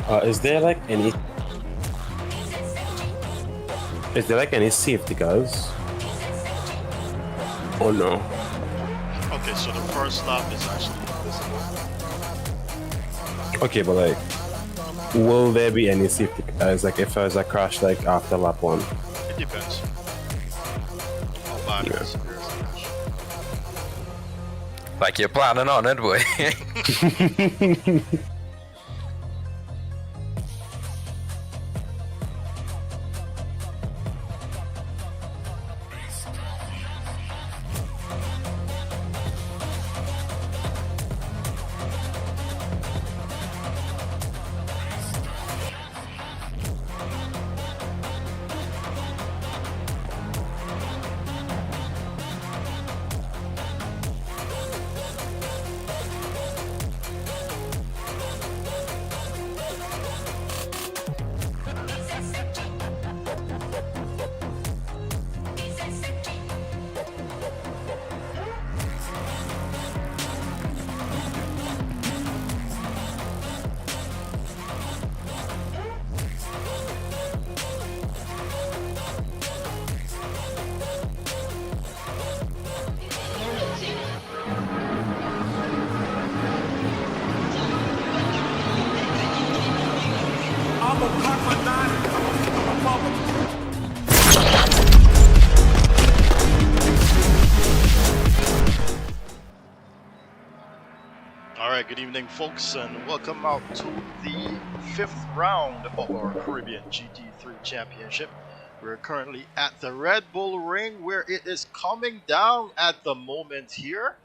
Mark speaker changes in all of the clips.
Speaker 1: Is there like any safety guys? Oh no.
Speaker 2: Okay, so the first lap is actually invisible.
Speaker 1: Okay, but like, will there be any safety guys? Like if there's a crash like after lap 1?
Speaker 2: It depends. How bad
Speaker 1: Yeah.
Speaker 2: is the crash?
Speaker 3: Like you're planning on it, boy.
Speaker 2: Alright, good evening folks, and welcome out to the 5th round of our Caribbean GT3 Championship. We're currently at the Red Bull Ring where it is coming down at the moment here.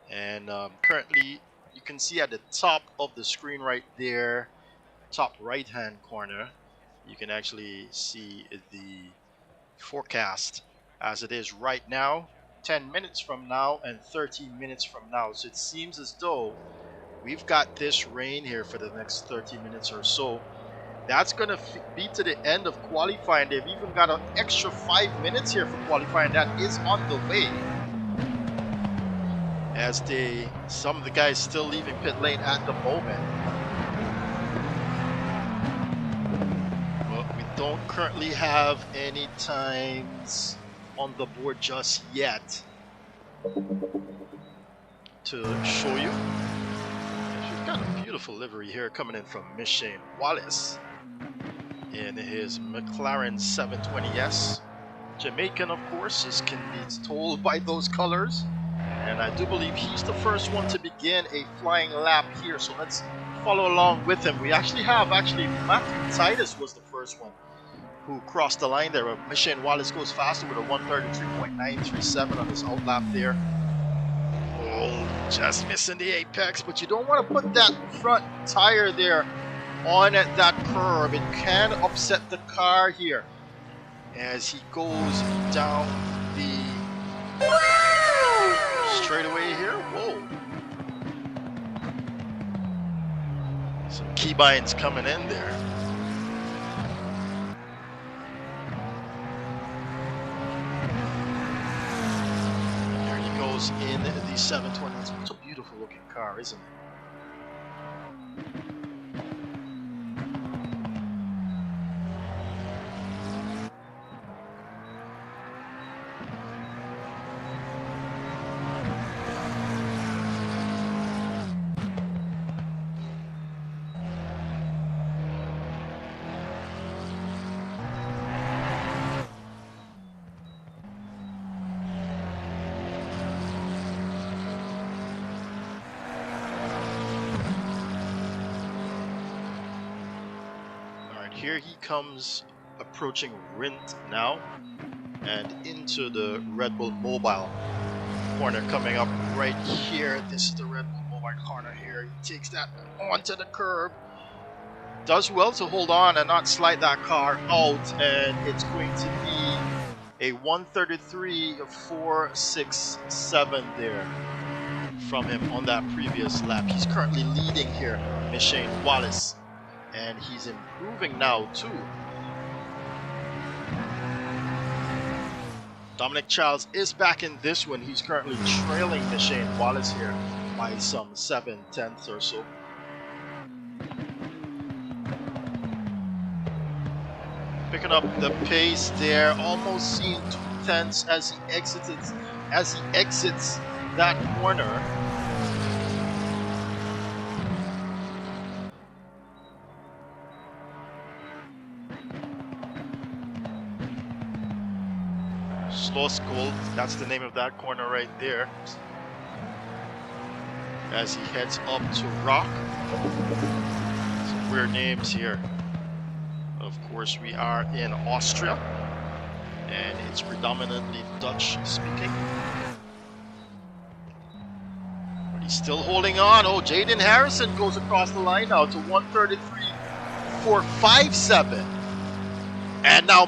Speaker 2: And currently you can see at the top of the screen right there, top right hand corner, you can actually see the forecast as it is right now. 10 minutes from now and 13 minutes from now. So it seems as though we've got this rain here for the next 30 minutes or so. That's going to be to the end of qualifying. They've even got an extra 5 minutes here for qualifying. That is on the way. As some of the guys still leaving pit lane at the moment. Well, we don't currently have any times on the board just yet to show you. We've got a beautiful livery here coming in from Shane Wallace in his McLaren 720S. Jamaican, of course, as can be told by those colors, and I do believe he's the first one to begin a flying lap here, so let's follow along with him. We actually have Matthew Titus was the first one who crossed the line there. Shane Wallace goes faster with a 133.937 on his out lap there. Oh, just missing the apex, but you don't want to put that front tire there on that curve. It can upset the car here as he goes down the straightaway here. Whoa. Some keybinds coming in there. In the 720. It's such a beautiful looking car, isn't it? Here he comes approaching Rint now and into the Red Bull Mobile corner coming up right here. This is the Red Bull Mobile corner here. He takes that onto the curb. Does well to hold on and not slide that car out, and it's going to be a 133.467 there from him on that previous lap. He's currently leading here, Shane Wallace. And he's improving now too. Dominic Charles is back in this one. He's currently trailing Shane Wallace here by some 7/10 or so. Picking up the pace there, almost seeing 2/10 as he exits that corner. School, that's the name of that corner right there. As he heads up to Rock. Some weird names here. Of course, we are in Austria, and it's predominantly Dutch speaking. But he's still holding on. Oh, Jaden Harrison goes across the line now to 133.457. And now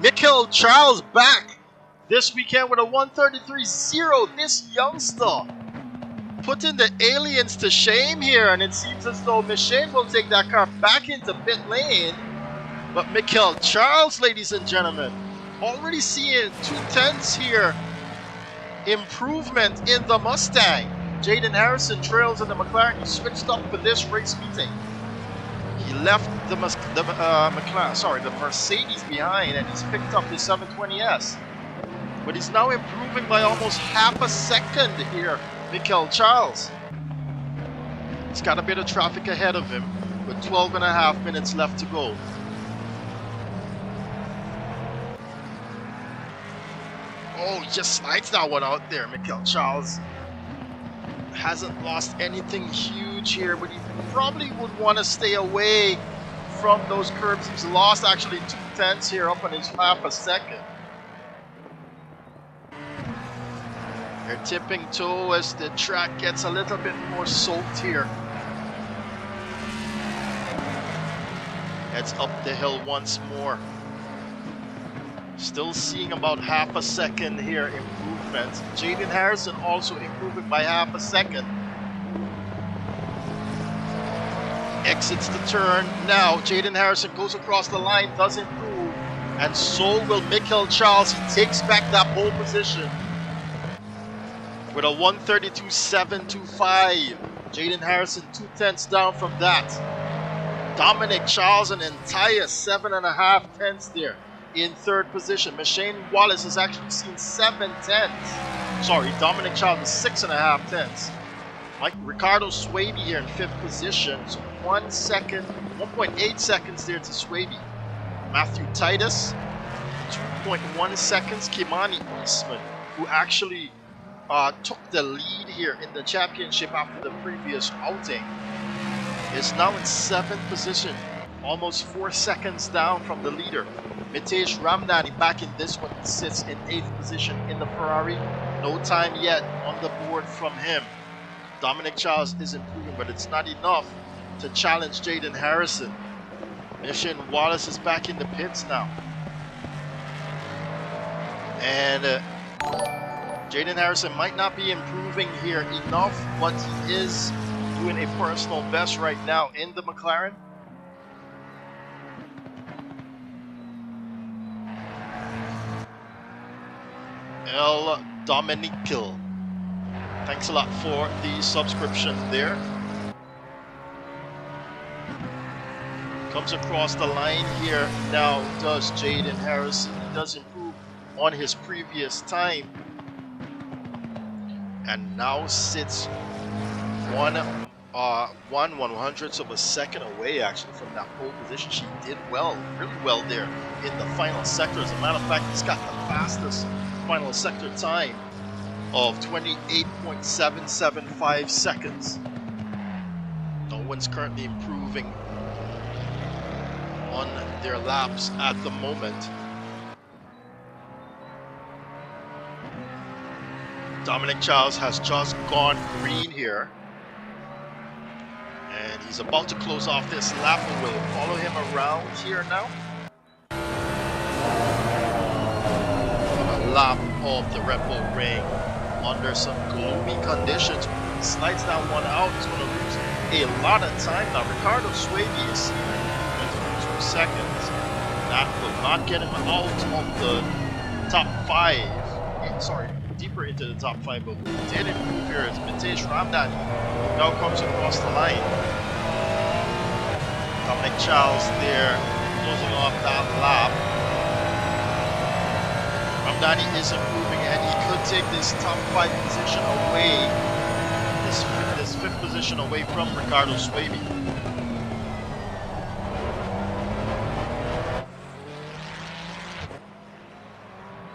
Speaker 2: Mikhail Charles back this weekend with a 133.0. This youngster putting the aliens to shame here, and it seems as though Machine will take that car back into pit lane. But Mikhail Charles, ladies and gentlemen, already seeing 2/10 here. Improvement in the Mustang. Jaden Harrison trails in the McLaren. He switched up for this race meeting. He left the Mercedes behind, and he's picked up the 720S. But he's now improving by almost half a second here, Mikhail Charles. He's got a bit of traffic ahead of him with 12.5 minutes left to go. Oh, he just slides that one out there. Mikhail Charles hasn't lost anything huge here, but he probably would want to stay away from those curbs. He's lost actually 2/10 here up on his half a second. They're tipping toe as the track gets a little bit more soaked here. Heads up the hill once more. Still seeing about half a second here improvement. Jaden Harrison also improving by half a second. Exits the turn. Now Jaden Harrison goes across the line, does improve, and so will Mikhail Charles. He takes back that pole position with a 132.725. Jaden Harrison 2/10 down from that. Dominic Charles an entire 7.5 tenths there in third position. Machine Wallace has actually seen 7 tenths. Sorry, Dominic Charles is 6.5 tenths. Ricardo Swaby here in fifth position. So 1.8 seconds there to Swaby. Matthew Titus, 2.1 seconds. Kimani Eastman, who actually took the lead here in the championship after the previous outing, is now in 7th position, almost 4 seconds down from the leader. Mitesh Ramnani back in this one, sits in 8th position in the Ferrari. No time yet on the board from him. Dominic Charles is improving, but it's not enough to challenge Jaden Harrison. Mission Wallace is back in the pits now. And Jaden Harrison might not be improving here enough, but he is doing a personal best right now in the McLaren. El Dominical, thanks a lot for the subscription there. Comes across the line here now, does Jaden Harrison. He does improve on his previous time, and now sits 1/100th of a second away actually from that pole position. She did well, really well there in the final sector. As a matter of fact, he's got the fastest final sector time of 28.775 seconds. No one's currently improving on their laps at the moment. Dominic Charles has just gone green here, and he's about to close off this lap, and we'll follow him around here now. A lap of the Red Bull Ring under some gloomy conditions. He slides that one out. He's going to lose a lot of time now. Ricardo Swaby is 2 seconds. That will not get him out of the top 5. Sorry, deeper into the top 5, but who did improve here is Mitesh Ramnani. Now comes across the line. Dominic Charles there, closing off that lap. Ramdani is improving, and he could take this top 5 position away, this 5th position away from Ricardo Swaby.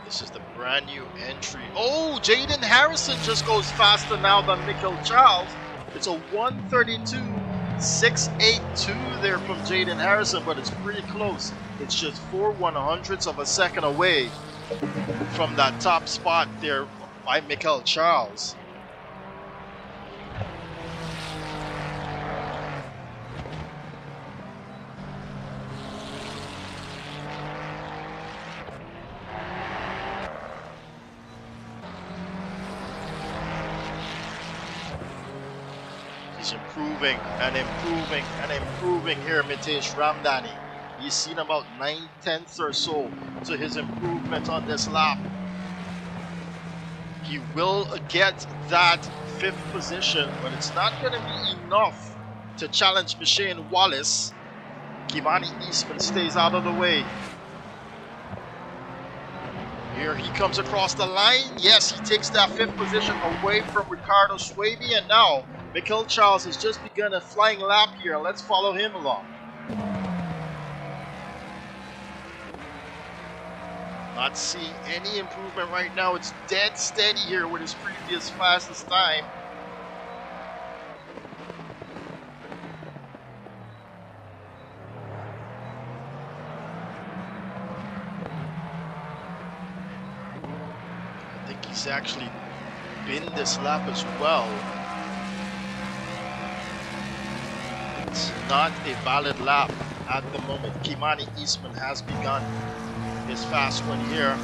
Speaker 2: This is the brand new entry. Oh, Jaden Harrison just goes faster now than Michael Charles. It's a 1:32.682 there from Jaden Harrison, but it's pretty close. It's just 4/100ths of a second away from that top spot there by Michael Charles. He's improving and improving and improving here, Mitesh Ramdani. He's seen about 9/10ths or so to his improvement on this lap. He will get that 5th position, but it's not going to be enough to challenge Machine Wallace. Kimani Eastman stays out of the way. Here he comes across the line. Yes, he takes that 5th position away from Ricardo Swaby, and now Michael Charles has just begun a flying lap here. Let's follow him along. Not seeing any improvement right now. It's dead steady here with his previous fastest time. I think he's actually been this lap as well. It's not a valid lap at the moment. Kimani Eastman has begun his fast one here.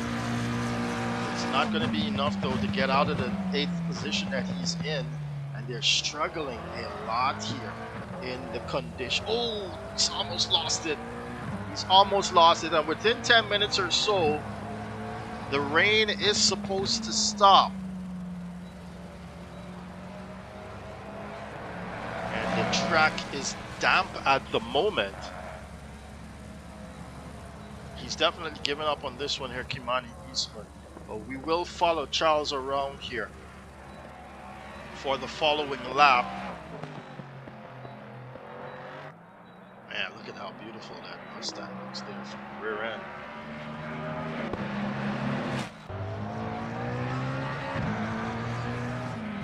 Speaker 2: It's not going to be enough though to get out of the 8th position that he's in, and they're struggling a lot here in the condition. Oh, he's almost lost it. He's almost lost it, and within 10 minutes or so, the rain is supposed to stop. And the track is damp at the moment. He's definitely given up on this one here, Kimani Eastman. But we will follow Charles around here for the following lap. Man, look at how beautiful that Mustang looks there from the rear end.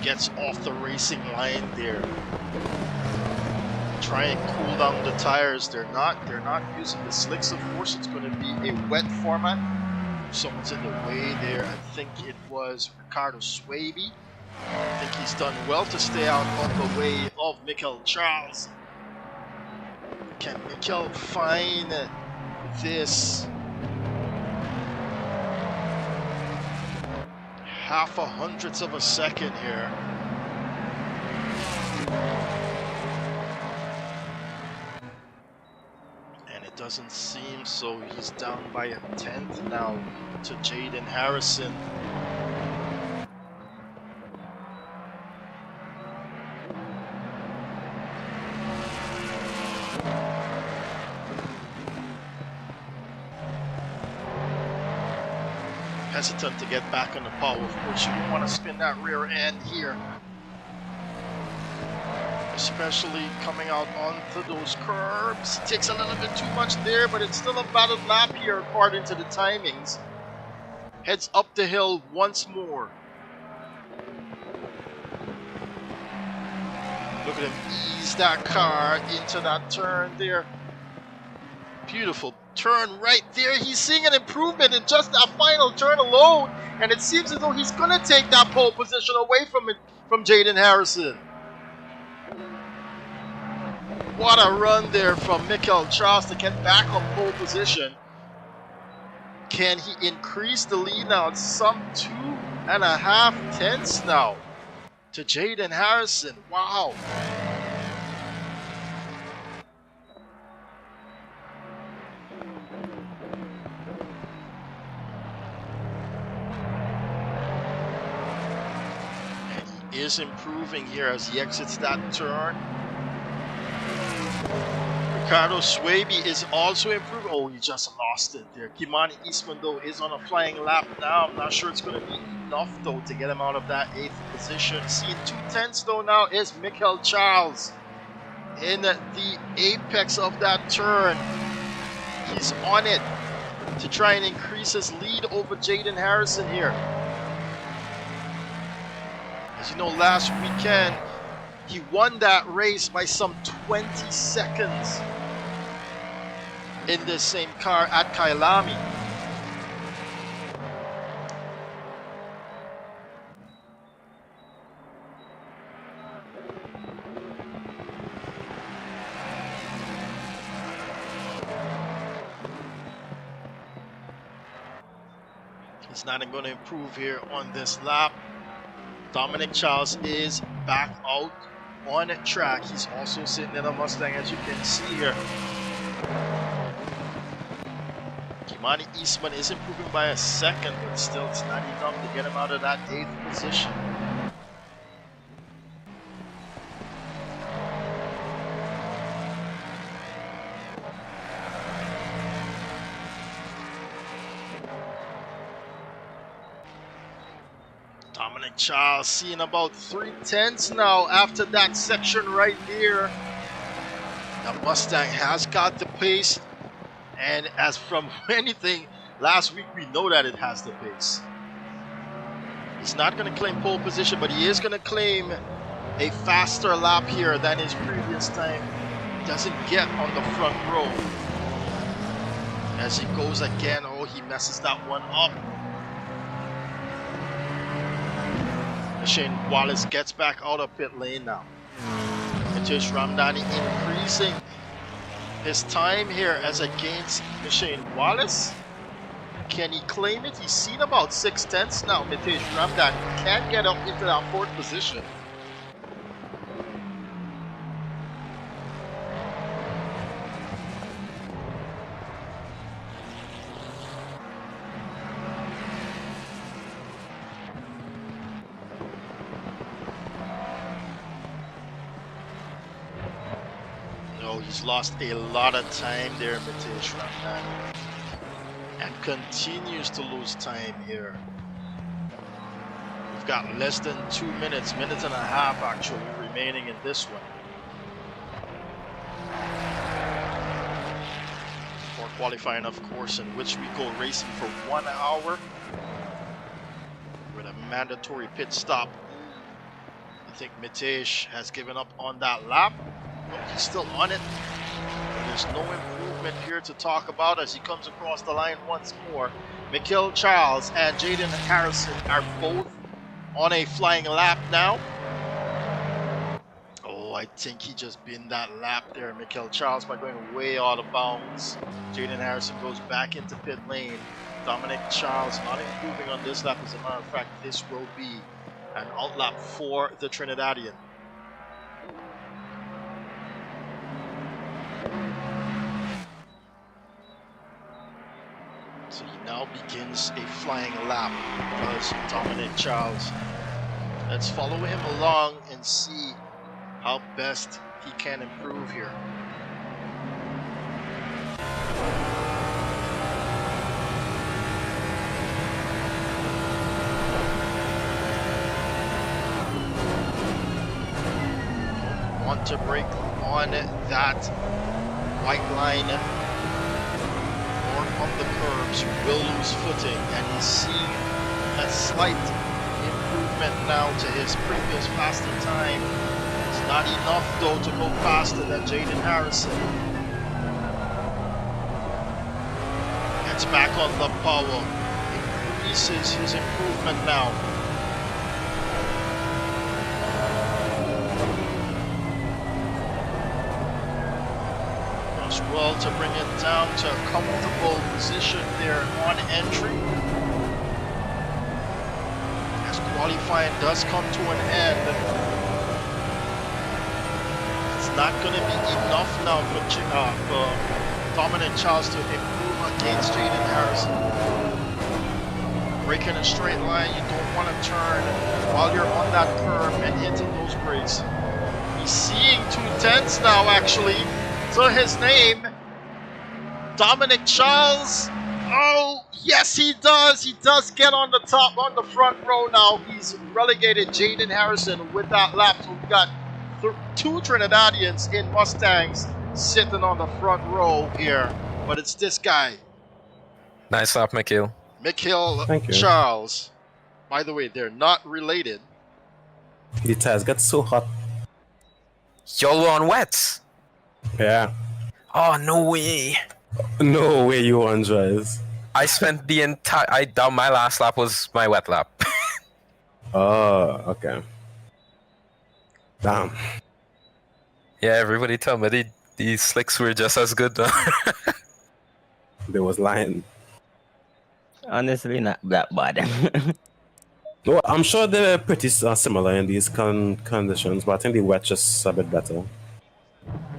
Speaker 2: Gets off the racing line there. Try and cool down the tires. They're not using the slicks, of course. It's going to be a wet format. Someone's in the way there. I think it was Ricardo Swaby. I think he's done well to stay out of the way of Michael Charles. Can Michael find this 0.5 of a second here? Doesn't seem so. He's down by 1/10 now to Jaden Harrison. Hesitant to get back on the power. Of course, you don't want to spin that rear end here, especially coming out onto those curbs. It takes a little bit too much there, but it's still a valid lap here according to the timings. Heads up the hill once more. Look at him ease that car into that turn there. Beautiful turn right there. He's seeing an improvement in just that final turn alone, and it seems as though he's going to take that pole position away from Jaden Harrison. What a run there from Michael Charles to get back on pole position. Can he increase the lead now? It's some 2.5 now to Jaden Harrison. Wow. And he is improving here as he exits that turn. Ricardo Swaby is also improving. Oh, he just lost it there. Kimani Eastman, though, is on a flying lap now. I'm not sure it's going to be enough, though, to get him out of that 8th position. Seeing 2/10, though, now is Michael Charles in the apex of that turn. He's on it to try and increase his lead over Jaden Harrison here. As you know, last weekend, he won that race by some 20 seconds in this same car at Kailami. He's not going to improve here on this lap. Dominic Charles is back out on track. He's also sitting in a Mustang, as you can see here. Kimani Eastman is improving by a second, but still it's not enough to get him out of that 8th position. Dominic Charles seeing about 3/10 now after that section right there. The Mustang has got the pace, and as from anything last week, we know that it has the pace. He's not going to claim pole position, but he is going to claim a faster lap here than his previous time. Doesn't get on the front row. As he goes again, oh, he messes that one up. Shane Wallace gets back out of pit lane now. Matish Ramdani increasing his time here as against Shane Wallace. Can he claim it? He's seen about 6/10 now. Matish Ramdani can't get up into that 4th position. He's lost a lot of time there, Matish Ramdani, and continues to lose time here. We've got less than 2 minutes, minute and a half actually remaining in this one. For qualifying, of course, in which we go racing for 1 hour with a mandatory pit stop. I think Matish has given up on that lap. But he's still on it. There's no improvement here to talk about as he comes across the line once more. Mikhail Charles and Jaden Harrison are both on a flying lap now. Oh, I think he just binned that lap there, Mikhail Charles, by going way out of bounds. Jaden Harrison goes back into pit lane. Dominic Charles not improving on this lap. As a matter of fact, this will be an outlap for the Trinidadian. So he now begins a flying lap because Dominic Charles. Let's follow him along and see how best he can improve here. Want to break on that white line or on the curbs, will lose footing, and he's seeing a slight improvement now to his previous faster time. It's not enough though to go faster than Jaden Harrison. Gets back on the power, increases his improvement now. Well, to bring it down to a comfortable position there on entry. As qualifying does come to an end, it's not going to be enough now for Dominic Charles to improve against Jaden Harrison. Braking a straight line, you don't want to turn while you're on that curve and hitting those brakes. He's seeing 2/10 now actually. So his name, Dominic Charles. Oh, yes, he does. He does get on the top, on the front row now. He's relegated Jaden Harrison with that lap. So we got two Trinidadians in Mustangs sitting on the front row here. But it's this guy,
Speaker 3: Nice lap, Mikhail.
Speaker 2: Mikhail
Speaker 1: Thank you.
Speaker 2: Charles. By the way, they're not related.
Speaker 1: The tires got so hot.
Speaker 3: Y'all were on wets.
Speaker 1: Yeah.
Speaker 3: Oh, no way.
Speaker 1: No way you won, Joyce.
Speaker 3: I spent the entire... my last lap was my wet lap.
Speaker 1: Oh, okay. Damn.
Speaker 3: Yeah, everybody told me these slicks were just as good.
Speaker 1: They was lying.
Speaker 4: Honestly, not that bad.
Speaker 1: No, I'm sure they're pretty similar in these conditions, but I think the wet just a bit better.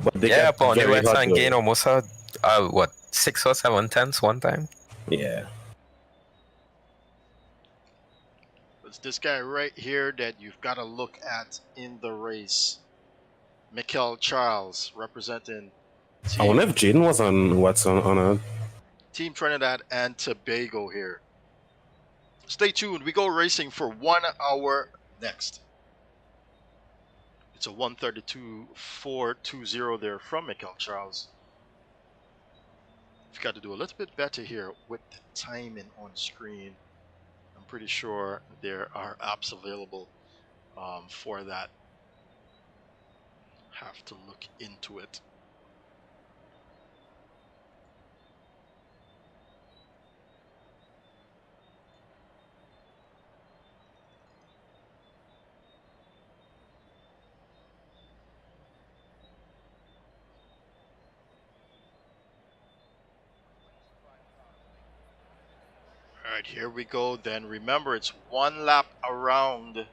Speaker 1: But they
Speaker 3: Yeah,
Speaker 1: get
Speaker 3: but the
Speaker 1: very
Speaker 3: wets
Speaker 1: hot
Speaker 3: and
Speaker 1: though.
Speaker 3: gain almost had, what, 6 or 7 tenths one time?
Speaker 1: Yeah.
Speaker 2: It's this guy right here that you've got to look at in the race. Mikhail Charles representing
Speaker 1: I wonder if Jaden was on what's on a...
Speaker 2: Team Trinidad and Tobago here. Stay tuned. We go racing for 1 hour next. It's a 1:32.420 there from Mikhail Charles. We've got to do a little bit better here with the timing on screen. I'm pretty sure there are apps available for that. Have to look into it. Alright, here we go then. Remember, it's 1 lap around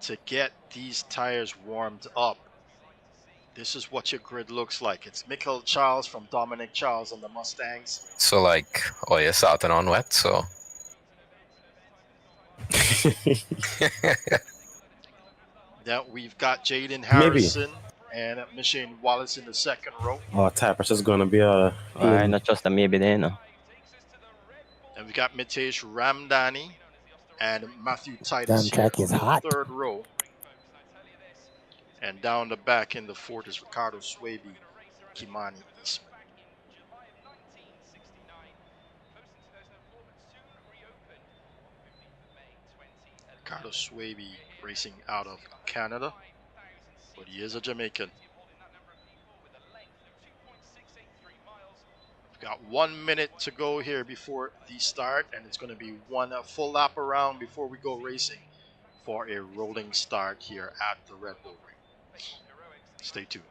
Speaker 2: to get these tires warmed up. This is what your grid looks like. It's Mikhail Charles from Dominic Charles on the Mustangs.
Speaker 3: So, like, oh, you're starting on wet, so...
Speaker 2: Then we've got Jaden Harrison and Machine Wallace in the second row.
Speaker 1: Oh, tire pressure's gonna be a...
Speaker 4: Alright, not just a maybe there, no.
Speaker 2: And we got Mitesh Ramdani and Matthew Titus
Speaker 5: Damn track
Speaker 2: here
Speaker 5: is
Speaker 2: in the
Speaker 5: hot.
Speaker 2: third row. And down the back in the fourth is Ricardo Swaby, Kimani Eastman. Ricardo Swaby racing out of Canada, but he is a Jamaican. We've got 1 minute to go here before the start, and it's going to be one full lap around before we go racing for a rolling start here at the Red Bull Ring. Stay tuned.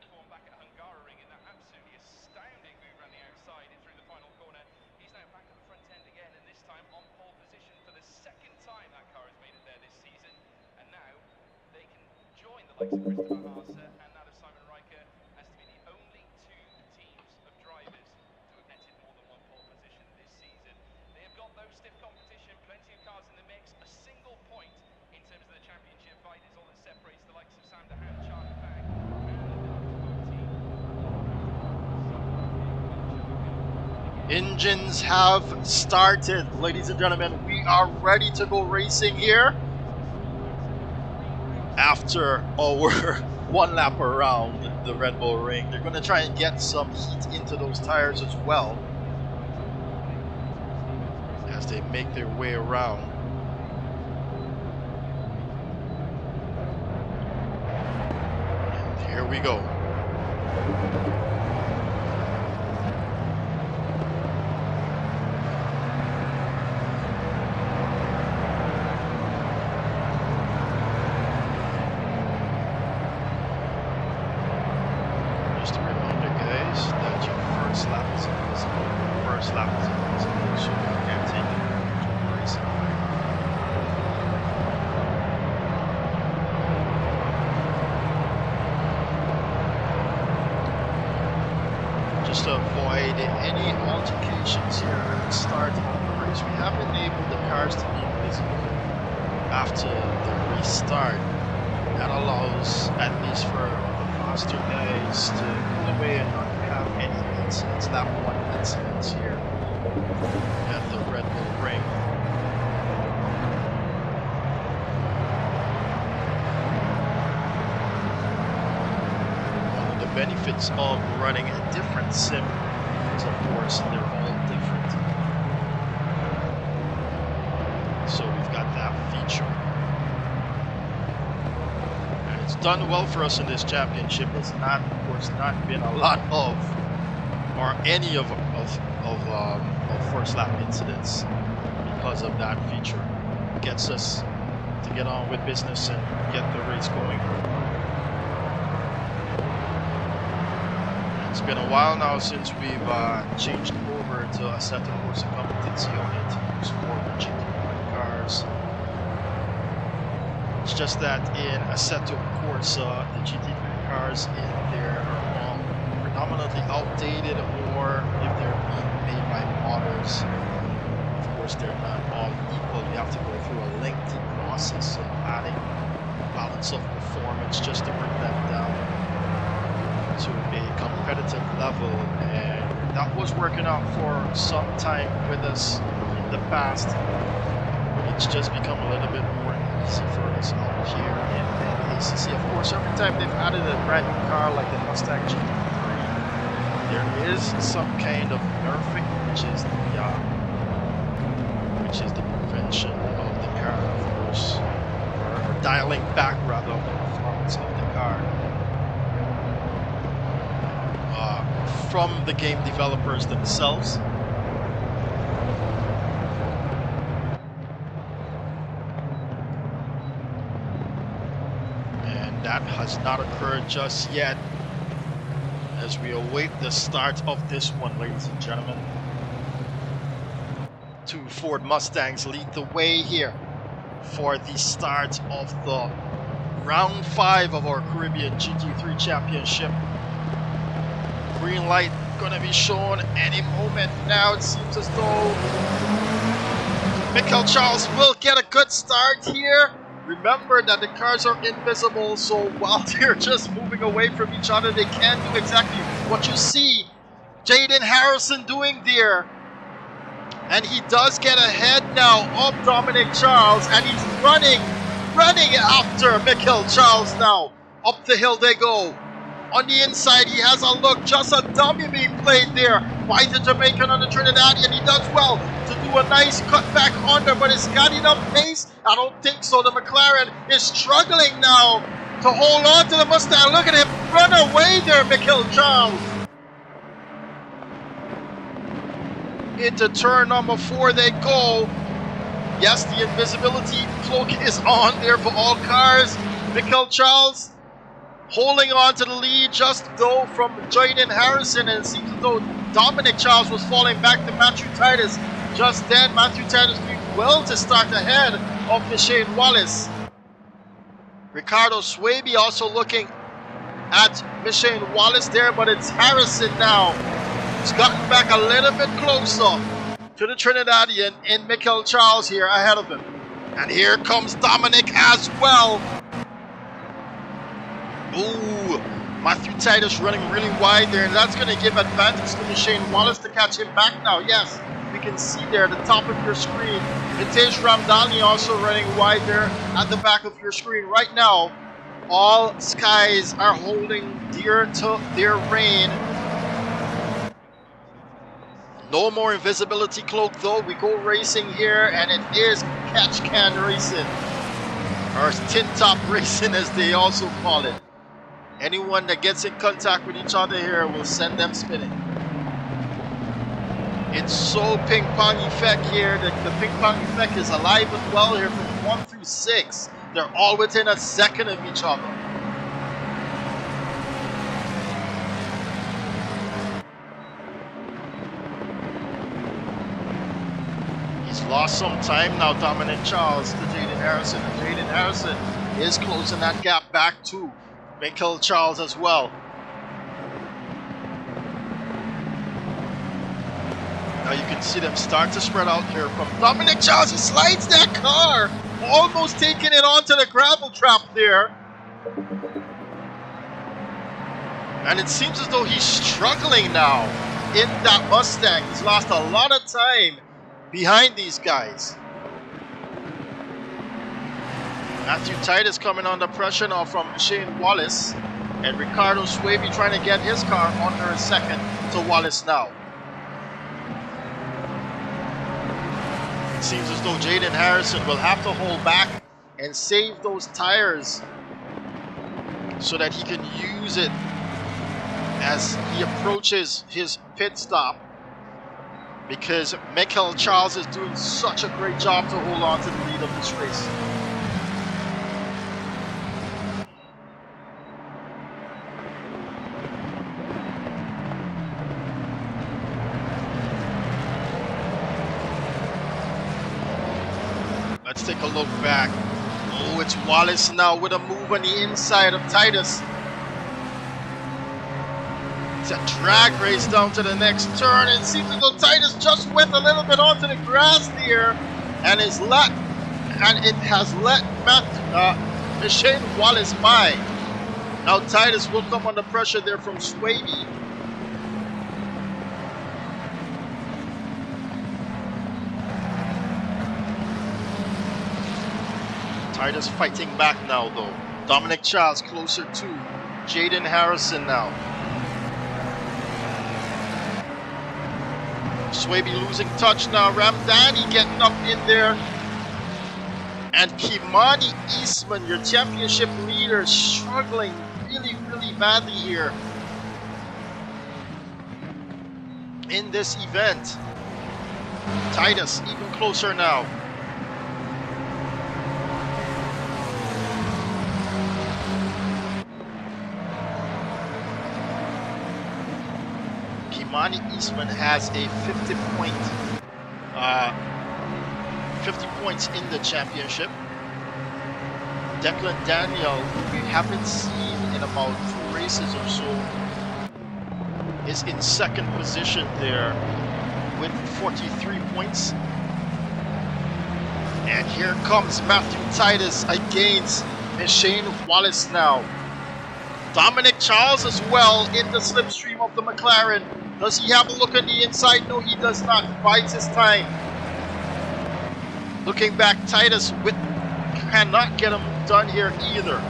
Speaker 2: Engines have started, ladies and gentlemen. We are ready to go racing here. After our 1 lap around the Red Bull Ring, they're going to try and get some heat into those tires as well as they make their way around. And here we go. Just a reminder, guys, that your first lap is invisible. First lap is invisible, so you can't take it to the racing. Just to avoid any altercations here at the start of the race, we have enabled the cars to be visible after the restart. That allows, at least for the faster guys to pull away and not have any incidents. That one incident here at the Red Bull Ring. One of the benefits of running a different sim is, of course, they're all different. So we've got that feature. And it's done well for us in this championship. It's not, of course, not been a lot of, or any of first lap incidents because of that feature. It gets us to get on with business and get the race going. It's been a while now since we've changed over to Assetto Corsa Competizione to use forward GT3 cars. It's just that in Assetto Corsa, the GT3 cars in there are all predominantly outdated, or if they're being made by modders, of course they're not all equal. You have to go through a lengthy process of adding balance of performance just to bring them down to a competitive level, and that was working out for some time with us in the past. It's just become a little bit more easy for us out here in the ACC. Of course, every time they've added a brand new car like the Mustang GT3, there is some kind of nerfing, which is the prevention of the car, of course, or dialing back rather on the performance of the car. From the game developers themselves. And that has not occurred just yet, as we await the start of this one, ladies and gentlemen. Two Ford Mustangs lead the way here for the start of the round 5 of our Caribbean GT3 Championship. Green light gonna be shown any moment now. It seems as though Michael Charles will get a good start here. Remember that the cars are invisible, so while they're just moving away from each other, they can do exactly what you see Jaden Harrison doing there. And he does get ahead now of Dominic Charles, and he's running after Michael Charles now. Up the hill they go. On the inside, he has a look, just a dummy being played there by the Jamaican on the Trinidadian. He does well to do a nice cut back under, but it's got enough pace? I don't think so. The McLaren is struggling now to hold on to the Mustang. Look at him run away there, Michael Charles. Into turn number 4 they go. Yes, the invisibility cloak is on there for all cars. Michael Charles holding on to the lead just though from Jaden Harrison, and it seems as though Dominic Charles was falling back to Matthew Titus. Just then, Matthew Titus doing well to start ahead of Mishane Wallace. Ricardo Swaby also looking at Mishane Wallace there, but it's Harrison now. He's gotten back a little bit closer to the Trinidadian in Michael Charles here ahead of him. And here comes Dominic as well. Ooh, Matthew Titus running really wide there, and that's going to give advantage to Mishane Wallace to catch him back now. Yes, we can see there at the top of your screen, Vintage Ramdani also running wide there at the back of your screen. Right now, all skies are holding dear to their reign. No more invisibility cloak though. We go racing here, and it is catch can racing, or tin top racing as they also call it. Anyone that gets in contact with each other here will send them spinning. It's so ping pong effect here. The ping pong effect is alive and well here from 1 through 6. They're all within a second of each other. He's lost some time now, Dominic Charles, to Jaden Harrison. And Jaden Harrison is closing that gap back to Michael Charles as well. Now you can see them start to spread out here from Dominic Charles. He slides that car, almost taking it onto the gravel trap there. And it seems as though he's struggling now in that Mustang. He's lost a lot of time behind these guys. Matthew Titus coming under pressure now from Shane Wallace. And Ricardo Swaby trying to get his car under a second to Wallace now. It seems as though Jaden Harrison will have to hold back and save those tires so that he can use it as he approaches his pit stop, because Michael Charles is doing such a great job to hold on to the lead of this race. Let's take a look back. Oh, it's Wallace now with a move on the inside of Titus. It's a drag race down to the next turn. It seems as though Titus just went a little bit onto the grass there, and it has let Shane Wallace by. Now Titus will come under pressure there from Swaby. Titus fighting back now though. Dominic Charles closer to Jaden Harrison now. Swaby losing touch now. Ramdani getting up in there. And Kimani Eastman, your championship leader, struggling really, really badly here in this event. Titus even closer now. Kimani Eastman has a 50 points in the championship. Declan Daniel, who we haven't seen in about 2 races or so, is in second position there with 43 points. And here comes Matthew Titus against Shane Wallace now. Dominic Charles as well in the slipstream of the McLaren. Does he have a look on the inside? No, he does not. Bides his time. Looking back, Titus cannot get him done here either.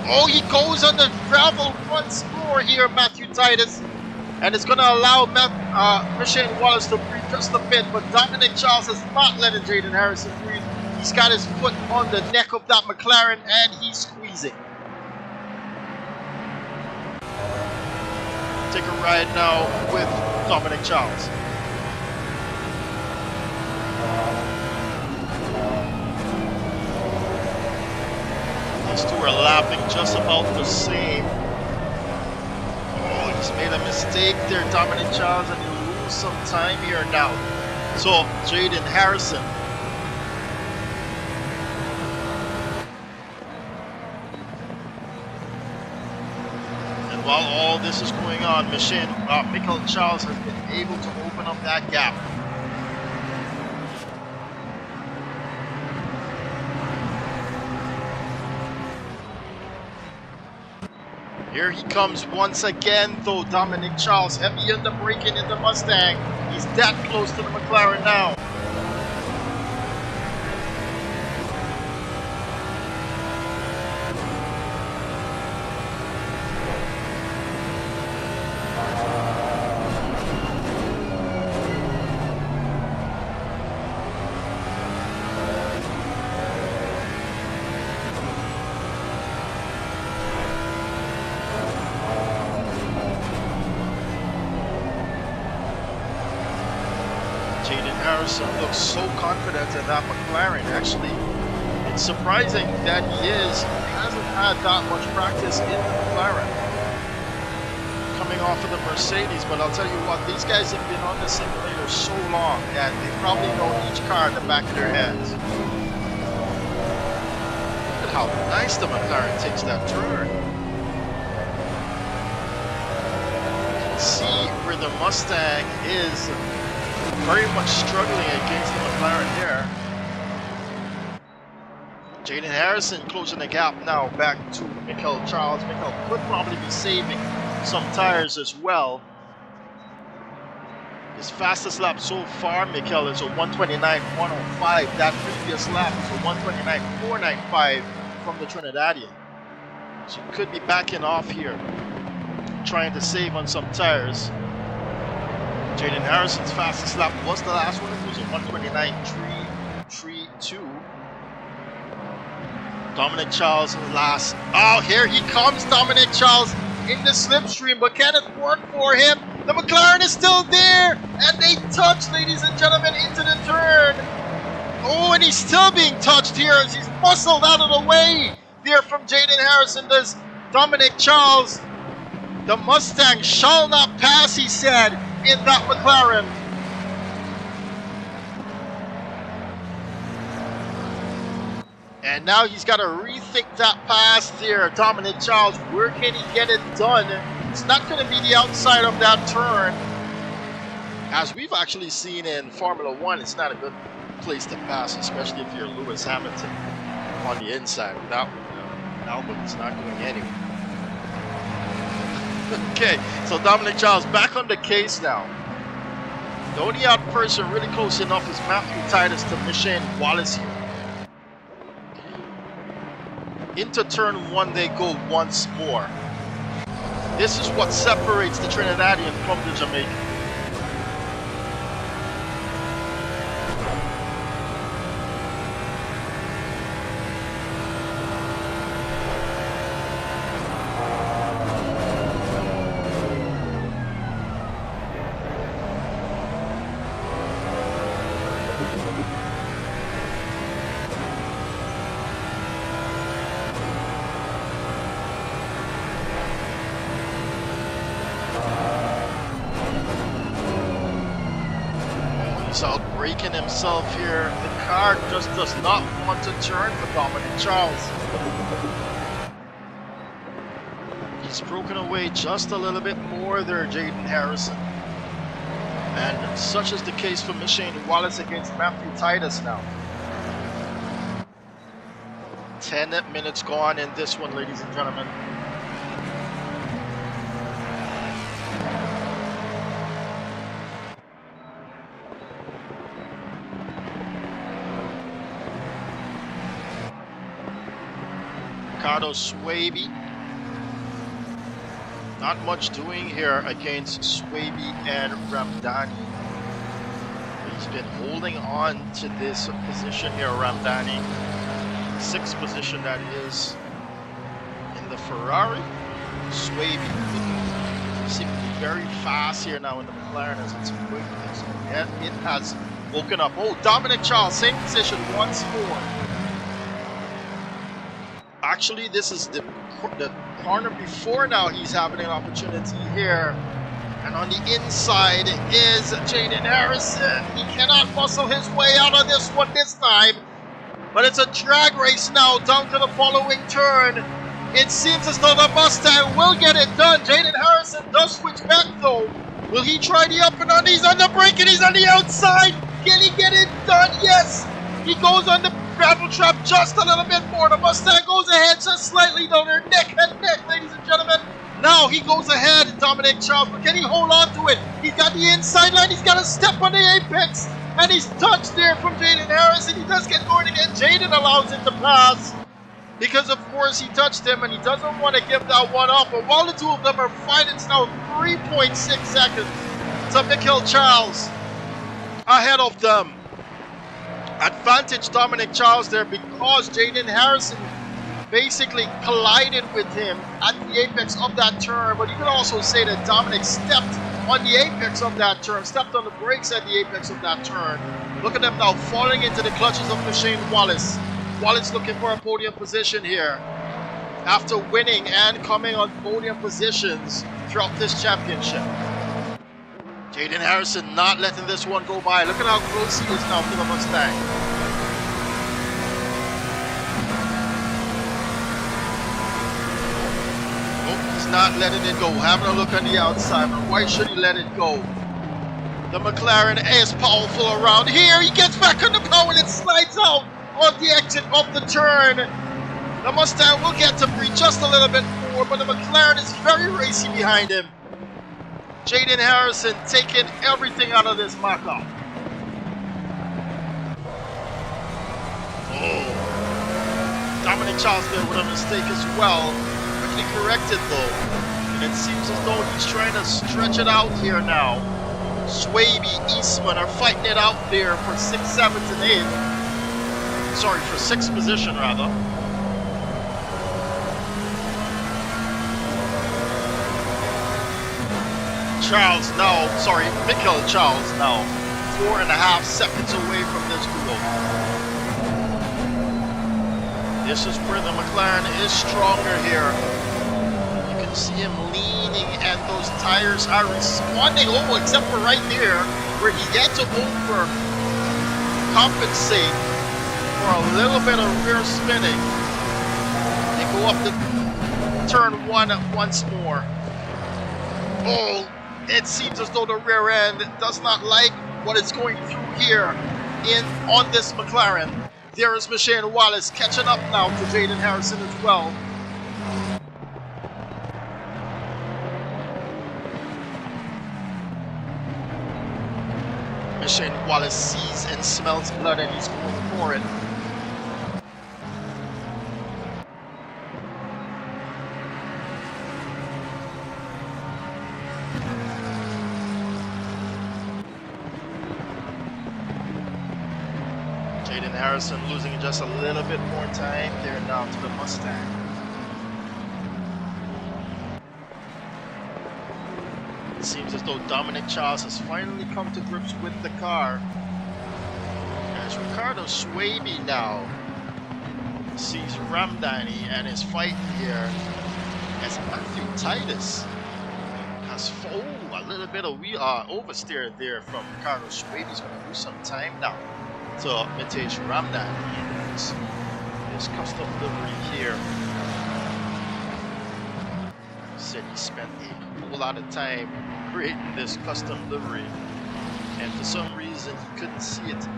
Speaker 2: Oh, he goes on the gravel once more here, Matthew Titus. And it's going to allow Shane Wallace to breathe just a bit. But Dominic Charles has not let Jaden Harrison breathe. He's got his foot on the neck of that McLaren and he's squeezing. Take a ride now with Dominic Charles. These two are lapping just about the same. Oh, he's made a mistake there, Dominic Charles, and he'll lose some time here now. So, Jaden Harrison. While all this is going on, Michael Charles has been able to open up that gap. Here he comes once again though, Dominic Charles, heavy on the braking in the Mustang. He's that close to the McLaren now. Harrison looks so confident in that McLaren. Actually, it's surprising that he hasn't had that much practice in the McLaren coming off of the Mercedes. But I'll tell you what, these guys have been on the simulator so long that they probably know each car in the back of their heads. Look at how nice the McLaren takes that turn. You can see where the Mustang is very much struggling against the McLaren here. Jaden Harrison closing the gap now back to Michael Charles. Michael could probably be saving some tires as well. His fastest lap so far, Mikel, is a 129.105. That previous lap was a 129.495 from the Trinidadian. So he could be backing off here, trying to save on some tires. Jaden Harrison's fastest lap was the last one. It was a 129.332. Dominic Charles last. Oh, here he comes, Dominic Charles in the slipstream, but can it work for him? The McLaren is still there, and they touch, ladies and gentlemen, into the turn. Oh, and he's still being touched here as he's muscled out of the way there from Jaden Harrison. Does Dominic Charles. The Mustang shall not pass, he said, in that McLaren. And now he's got to rethink that pass there. Dominic Charles, where can he get it done? It's not going to be the outside of that turn. As we've actually seen in Formula One, it's not a good place to pass, especially if you're Lewis Hamilton on the inside. That Album's not going anywhere. Okay, so Dominic Charles back on the case now. The only out person really close enough is Matthew Titus to Michelle Wallace here. Into turn one they go once more. This is what separates the Trinidadian from the Jamaican. He's out braking himself here. The car just does not want to turn for Dominic Charles. He's broken away just a little bit more there, Jaden Harrison. And such is the case for Michelle Wallace against Matthew Titus now. 10 minutes gone in this one, ladies and gentlemen. Ricardo Swaby. Not much doing here against Swaby and Ramdani. He's been holding on to this position here, Ramdani. 6th position that is in the Ferrari. Swaby seems to be very fast here now in the McLaren as it's quick. It has woken up. Oh, Dominic Charles, same position once more. Actually, this is the corner before now. He's having an opportunity here. And on the inside is Jaden Harrison. He cannot muscle his way out of this one this time. But it's a drag race now down to the following turn. It seems as though the Mustang will get it done. Jaden Harrison does switch back though. Will he try the up and under? He's on the brake and he's on the outside. Can he get it done? Yes. He goes on the gravel trap just a little bit more. The Mustang goes ahead just slightly though. They're neck and neck, ladies and gentlemen. Now he goes ahead, Dominic Charles, but can he hold on to it? He's got the inside line. He's got to step on the apex. And he's touched there from Jaden Harrison. He does get going again. Jaden allows it to pass. Because of course he touched him and he doesn't want to give that one up. But while the two of them are fighting, it's now 3.6 seconds to Mikel Charles ahead of them. Advantage Dominic Charles there because Jaden Harrison basically collided with him at the apex of that turn. But you can also say that Dominic stepped on the apex of that turn, stepped on the brakes at the apex of that turn. Look at them now falling into the clutches of Michelle Wallace. Wallace looking for a podium position here after winning and coming on podium positions throughout this championship. Jaden Harrison not letting this one go by. Look at how close he is now to the Mustang. Not letting it go, having a look on the outside, but why should he let it go? The McLaren is powerful around here. He gets back on the power and it slides out on the exit of the turn. The Mustang will get to breathe just a little bit 4, but the McLaren is very racy behind him. Jaden Harrison taking everything out of this mock-up. Oh. Dominic Charles there with a mistake as well. Quickly corrected though. And it seems as though he's trying to stretch it out here now. Swaby, Eastman are fighting it out there for 6th, 7th, and 8th. Sorry, for 6th position rather. Charles now, sorry, Michael Charles now 4.5 seconds away from this duo. This is where the McLaren is stronger here. You can see him leaning and those tires are responding. Oh, except for right there where he had to overcompensate for a little bit of rear spinning. They go up to turn 1 once more. Oh, it seems as though the rear end does not like what it's going through here on this McLaren. There is Michelle Wallace catching up now to Jaden Harrison as well. Michelle Wallace sees and smells blood and he's going for it. Harrison losing just a little bit more time there now to the Mustang. It seems as though Dominic Charles has finally come to grips with the car. As Ricardo Swaby now sees Ramdani and is fighting here as Matthew Titus has a little bit of oversteer there from Ricardo Swaby. He's going to lose some time now to Mitesh Ramdani in his custom livery here. Said he spent a whole lot of time creating this custom livery, and for some reason he couldn't see it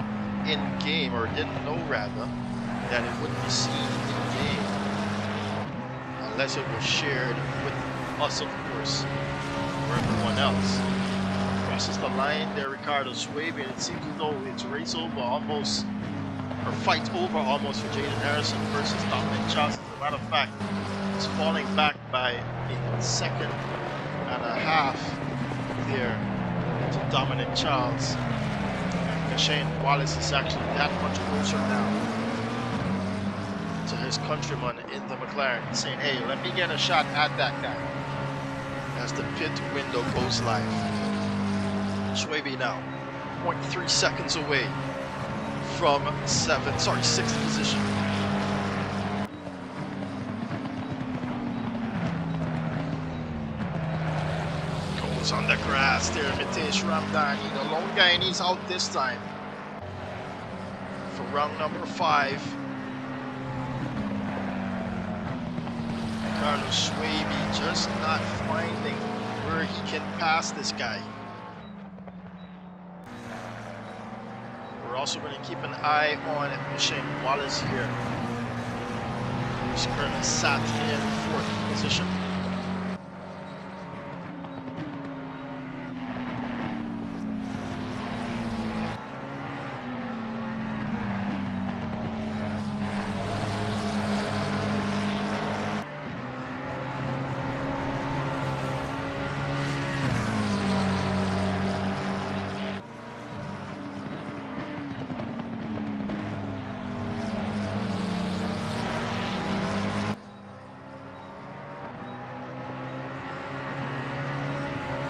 Speaker 2: in game, or didn't know rather that it wouldn't be seen in game unless it was shared with us, of course, or everyone else. Crosses the line there, Ricardo Swaby, and it seems as though it's race over almost, or fight over almost for Jaden Harrison versus Dominic Charles. As a matter of fact, it's falling back by a 1.5 seconds there to Dominic Charles. And Shane Wallace is actually that much closer now to his countryman in the McLaren. He's saying, hey, let me get a shot at that guy as the pit window goes live. Swaby now 0.3 seconds away from 6th position. Goes on the grass there, Mitesh Ramdani, the lone guy, and he's out this time for round number 5. Carlos Swaby just not finding where he can pass this guy. We're also going to keep an eye on Michelle Wallace here, who's currently sat in 4th position.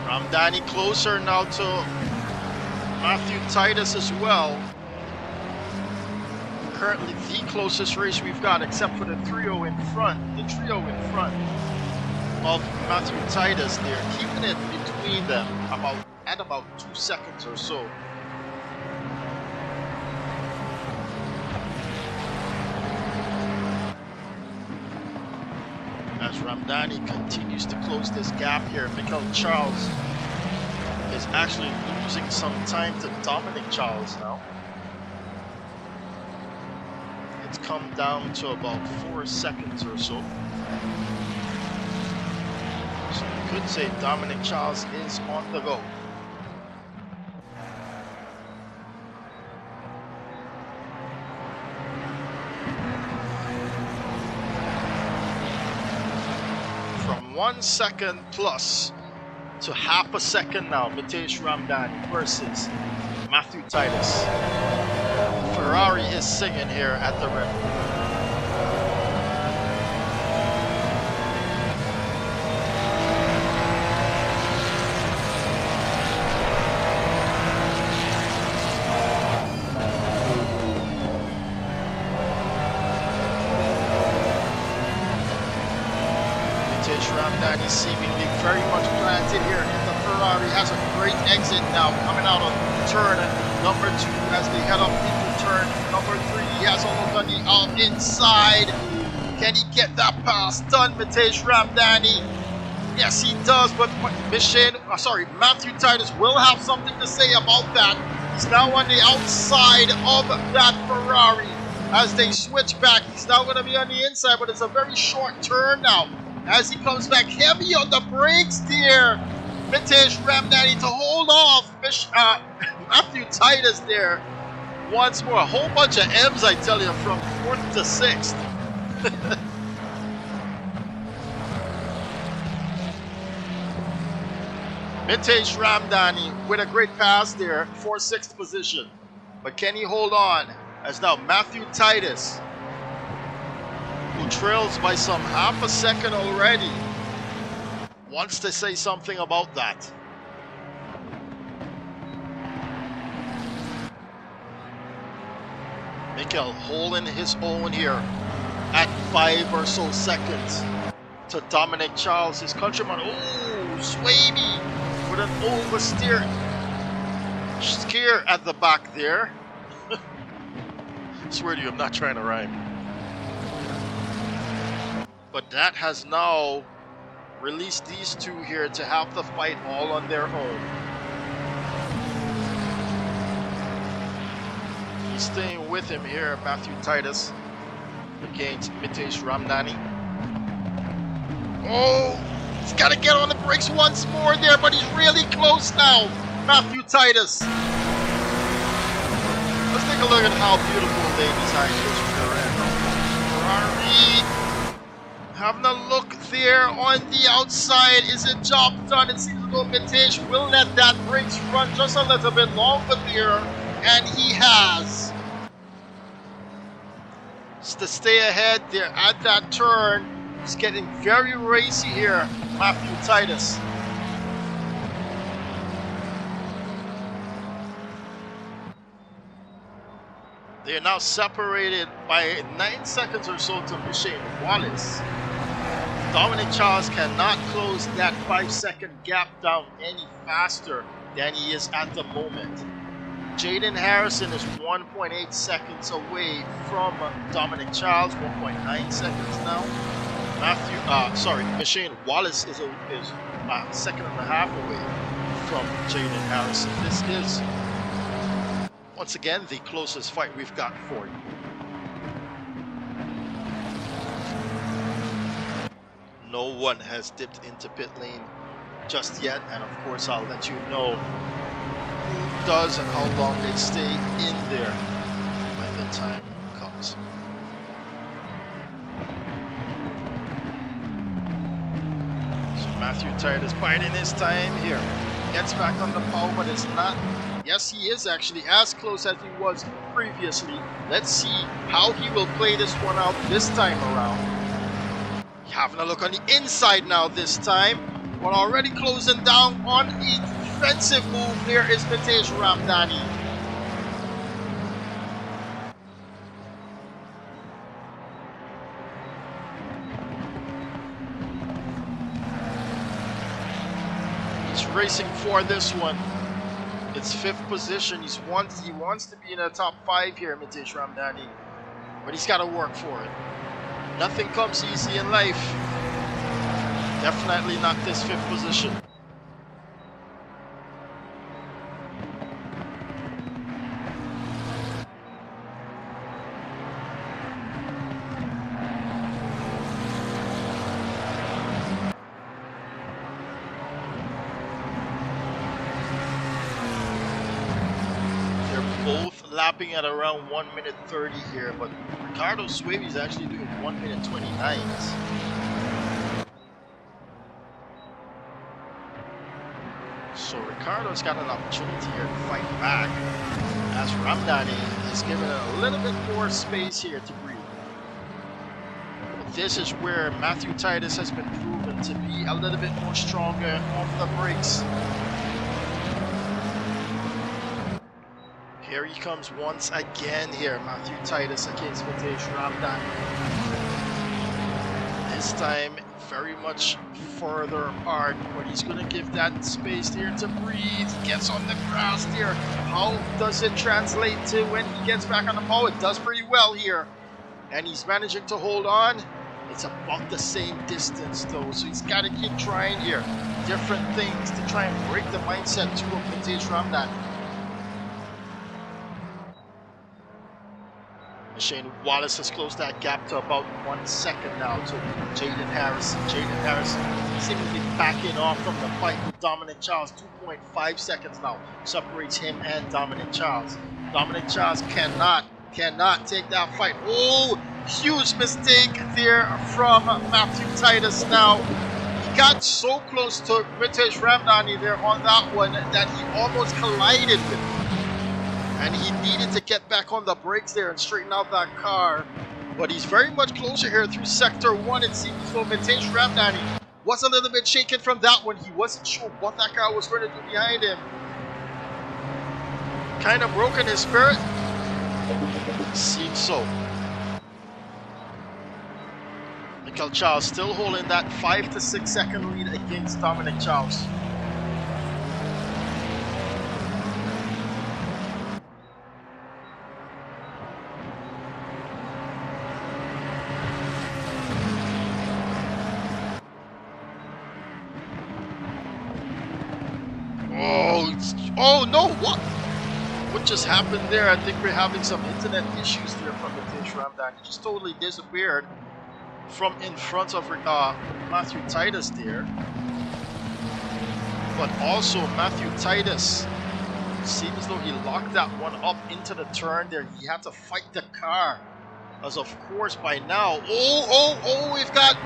Speaker 2: Ramdani closer now to Matthew Titus as well. Currently the closest race we've got, except for the trio in front. The trio in front of Matthew Titus there, keeping it between them at about 2 seconds or so. As Ramdani continues to close this gap here, Michael Charles is actually losing some time to Dominic Charles now. It's come down to about 4 seconds or so. So you could say Dominic Charles is on the go. From 1 second plus to half a second now, Mitesh Ramdani versus Matthew Titus. Ferrari is singing here at the Red Bull. Mitesh Ramdani seemingly very much planted here in the Ferrari. Has a great exit now coming out of turn number 2 as they head up into turn number 3. He has a look on the inside. Can he get that pass done, Mitesh Ramdani? Yes, he does, but Matthew Titus will have something to say about that. He's now on the outside of that Ferrari as they switch back. He's now going to be on the inside, but it's a very short turn now as he comes back heavy on the brakes there. Mitesh Ramdani to hold off Matthew Titus there once more. A whole bunch of M's, I tell you, from 4th to 6th. Mitesh Ramdani with a great pass there for 6th position. But can he hold on? As now Matthew Titus, who trails by some half a second already, wants to say something about that. Mikkel holding his own here at 5 or so seconds to Dominic Charles, his countryman. Oh, Swaby with an oversteer scare at the back there. Swear to you, I'm not trying to rhyme. But that has now released these two here to have the fight all on their own. He's staying with him here, Matthew Titus, against Mitesh Ramdani. Oh, he's got to get on the brakes once more there, but he's really close now, Matthew Titus. Let's take a look at how beautiful they designed this rear end. Ferrari having a look there on the outside. Is it job done? It seems as though Mitesh will let that brakes run just a little bit longer there, and he has. Just to stay ahead there at that turn. He's getting very racy here, Matthew Titus. They are now separated by 9 seconds or so to Michelle Wallace. Dominic Charles cannot close that 5-second gap down any faster than he is at the moment. Jaden Harrison is 1.8 seconds away from Dominic Charles, 1.9 seconds now. Michelle Wallace is a second and a half away from Jaden Harrison. This is, once again, the closest fight we've got for you. No one has dipped into pit lane just yet, and of course I'll let you know who does and how long they stay in there when the time comes. So Matthew Titus biding his time here. Gets back on the pole, but it's not. Yes, he is actually as close as he was previously. Let's see how he will play this one out this time around. Having a look on the inside now this time, but already closing down on a defensive move. There is Mitesh Ramdani. He's racing for this one. It's 5th position. He wants to be in the top 5 here, Mitesh Ramdani, but he's got to work for it. Nothing comes easy in life. Definitely not this 5th position. stopping at around 1 minute 30 here, but Ricardo Swaby is actually doing 1 minute 29. So Ricardo's got an opportunity here to fight back, as Ramdani is given a little bit more space here to breathe. But this is where Matthew Titus has been proven to be a little bit more stronger on the brakes. Here he comes once again here, Matthew Titus against Mitesh Ramdani. This time very much further apart, but he's going to give that space here to breathe. He gets on the grass here. How does it translate to when he gets back on the pole? It does pretty well here, and he's managing to hold on. It's about the same distance though, so he's got to keep trying here different things to try and break the mindset to Mitesh Ramdani. Shane Wallace has closed that gap to about 1 second now to Jaden Harrison. Jaden Harrison seemingly backing off from the fight with Dominic Charles. 2.5 seconds now separates him and Dominic Charles. Dominic Charles cannot take that fight. Oh, huge mistake there from Matthew Titus now. He got so close to Mitesh Ramdani there on that one that he almost collided with him. And he needed to get back on the brakes there and straighten out that car. But he's very much closer here through Sector 1. It seems as though Mitesh Ramdani was a little bit shaken from that one. He wasn't sure what that car was going to do behind him. Kind of broken his spirit? Seems so. Michael Charles still holding that 5 to 6 second lead against Dominic Charles. Oh no, what just happened there? I think we're having some internet issues there from Mitesh Ramdani. He just totally disappeared from in front of Matthew Titus there. But also Matthew Titus seems as though he locked that one up into the turn there. He had to fight the car, as of course by now. We've got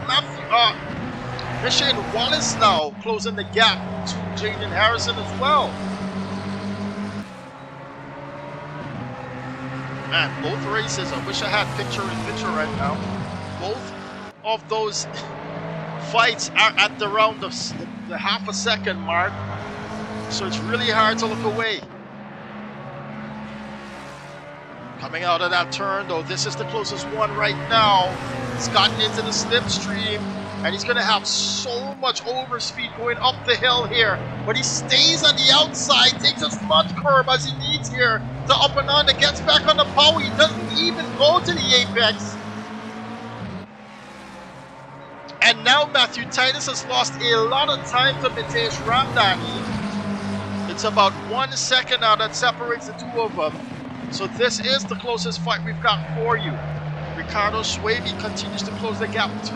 Speaker 2: Shane Wallace now closing the gap to Jaden Harrison as well. Man, both races, I wish I had picture-in-picture right now. Both of those fights are at the round of the half a second mark, so it's really hard to look away. Coming out of that turn though, this is the closest one right now. He's gotten into the slipstream, and he's going to have so much overspeed going up the hill here. But he stays on the outside, takes as much curb as he needs here to up and on, and gets back on the power. He doesn't even go to the apex. And now Matthew Titus has lost a lot of time to Mitesh Ramdani. It's about 1 second now that separates the two of them. So this is the closest fight we've got for you. Ricardo Swaby continues to close the gap too.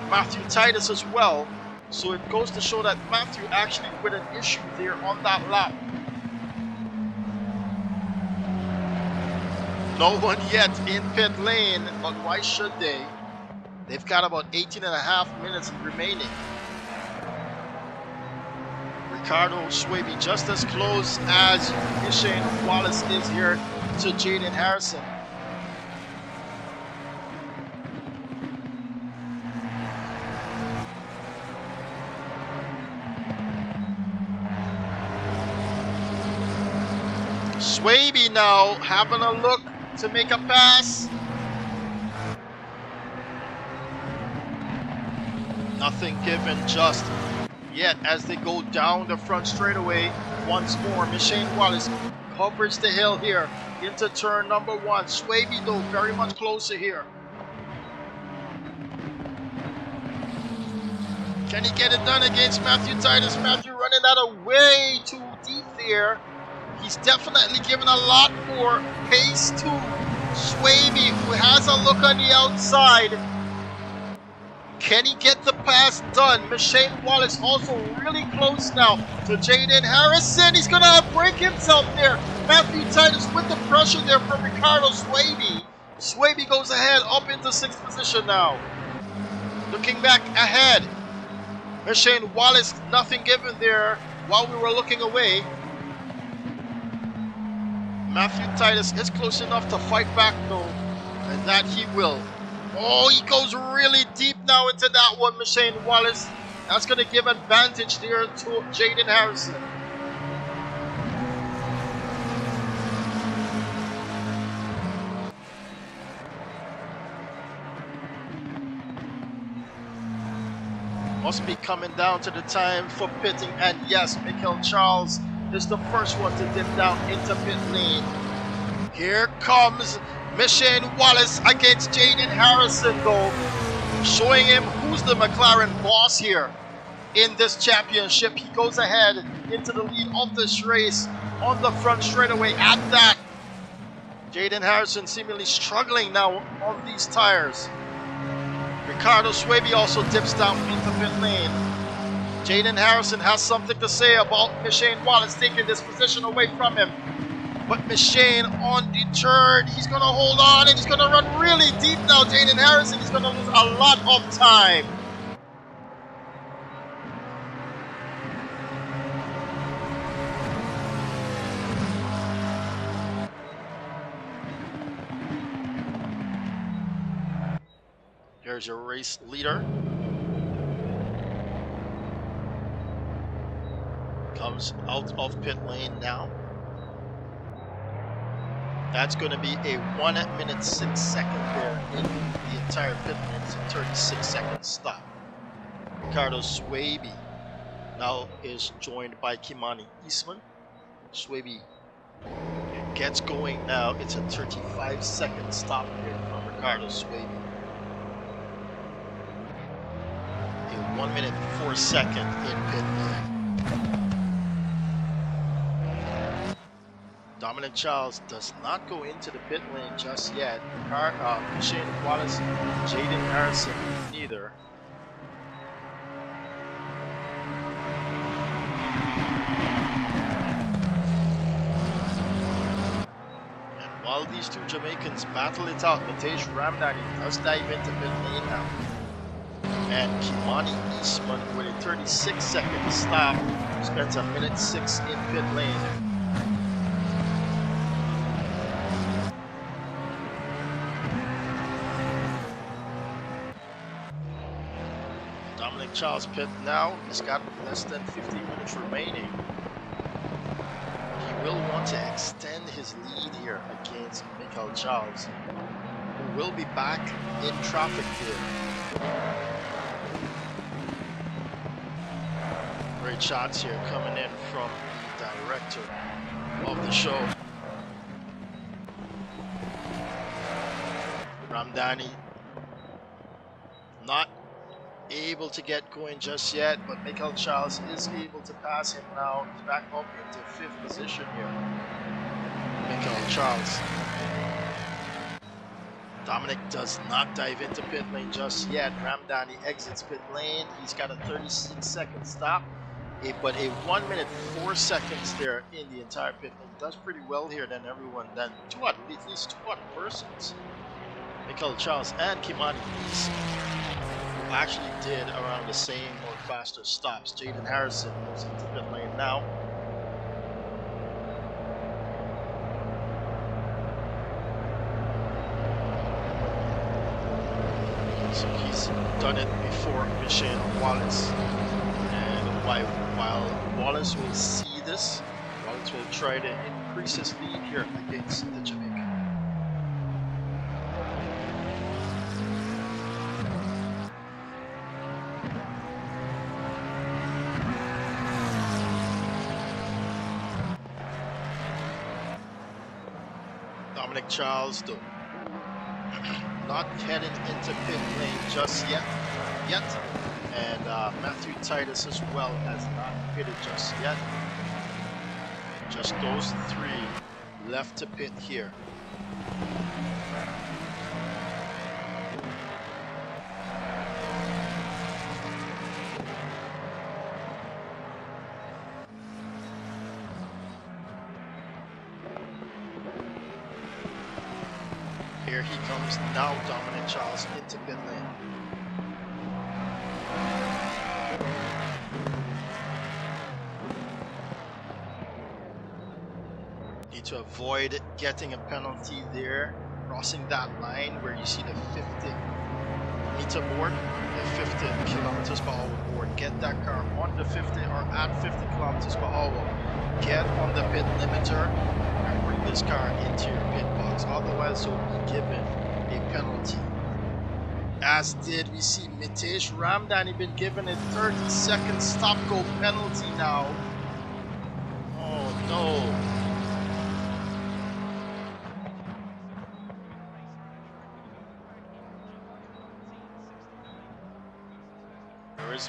Speaker 2: Matthew Titus as well, so it goes to show that Matthew actually with an issue there on that lap. No one yet in pit lane, but why should they? They've got about 18.5 minutes remaining. Ricardo Swaby just as close as Shane Wallace is here to Jaden Harrison. Swaby now having a look to make a pass. Nothing given just yet as they go down the front straightaway once more. Shane Wallace covers the hill here into turn number 1. Swaby though very much closer here. Can he get it done against Matthew Titus? Matthew running that away too deep there. He's definitely given a lot more pace to Swaby, who has a look on the outside. Can he get the pass done? Shane Wallace also really close now to Jaden Harrison. He's going to break himself there. Matthew Titus with the pressure there from Ricardo Swaby. Swaby goes ahead up into 6th position now. Looking back ahead. Shane Wallace, nothing given there while we were looking away. Matthew Titus is close enough to fight back though, and that he will. Oh, he goes really deep now into that one, Shane Wallace. That's going to give advantage there to Jaden Harrison. Must be coming down to the time for pitting, and yes, Michael Charles is the first one to dip down into pit lane. Here comes Shane Wallace against Jaden Harrison though, showing him who's the McLaren boss here in this championship. He goes ahead into the lead of this race on the front straightaway at that. Jaden Harrison seemingly struggling now on these tires. Ricardo Swaby also dips down into pit lane. Jaden Harrison has something to say about Shane Wallace taking this position away from him. But Shane undeterred, he's going to hold on and he's going to run really deep now. Jaden Harrison is going to lose a lot of time. Here's your race leader. Comes out of pit lane now. That's going to be a 1 minute 6 second there in the entire pit lane. It's a 36-second stop. Ricardo Swaby now is joined by Kimani Eastman. Swaby gets going now. It's a 35-second stop here from Ricardo Swaby. A 1 minute 4 second in pit lane. Dominic Charles does not go into the pit lane just yet. Shane Wallace, Jaden Harrison, neither. And while these two Jamaicans battle it out, Matej Ramnani does dive into pit lane now. And Kimani Eastman with a 36-second stop spends a minute 6 in pit lane. Charles pit now. He's got less than 15 minutes remaining. He will want to extend his lead here against Michael Charles, who will be back in traffic here. Great shots here coming in from the director of the show. Ramdani not able to get going just yet, but Michael Charles is able to pass him now. He's back up into 5th position here. Michael Charles. Dominic does not dive into pit lane just yet. Ramdani exits pit lane. He's got a 36-second stop, but a 1 minute 4 seconds there in the entire pit lane. Does pretty well here than everyone. Then at least two other persons, Michael Charles and Kimani Eastman, actually did around the same or faster stops. Jaden Harrison goes into pit lane now. So he's done it before Shane Wallace. And while Wallace will see this, Wallace will try to increase his lead here against the Jamaican. Dominic Charles though not heading into pit lane just yet, and Matthew Titus as well has not pitted just yet. Just those three left to pit here. Here he comes now, Dominic Charles into pit lane. Need to avoid getting a penalty there, crossing that line where you see the 50-meter board, the 50 kilometers per hour board. Get that car on the 50 or at 50 kilometers per hour. Get on the pit limiter and bring this car into your pit box. Otherwise, you'll be given a penalty. As did we see Mitesh Ramdani been given a 30-second stop-go penalty now. Oh no.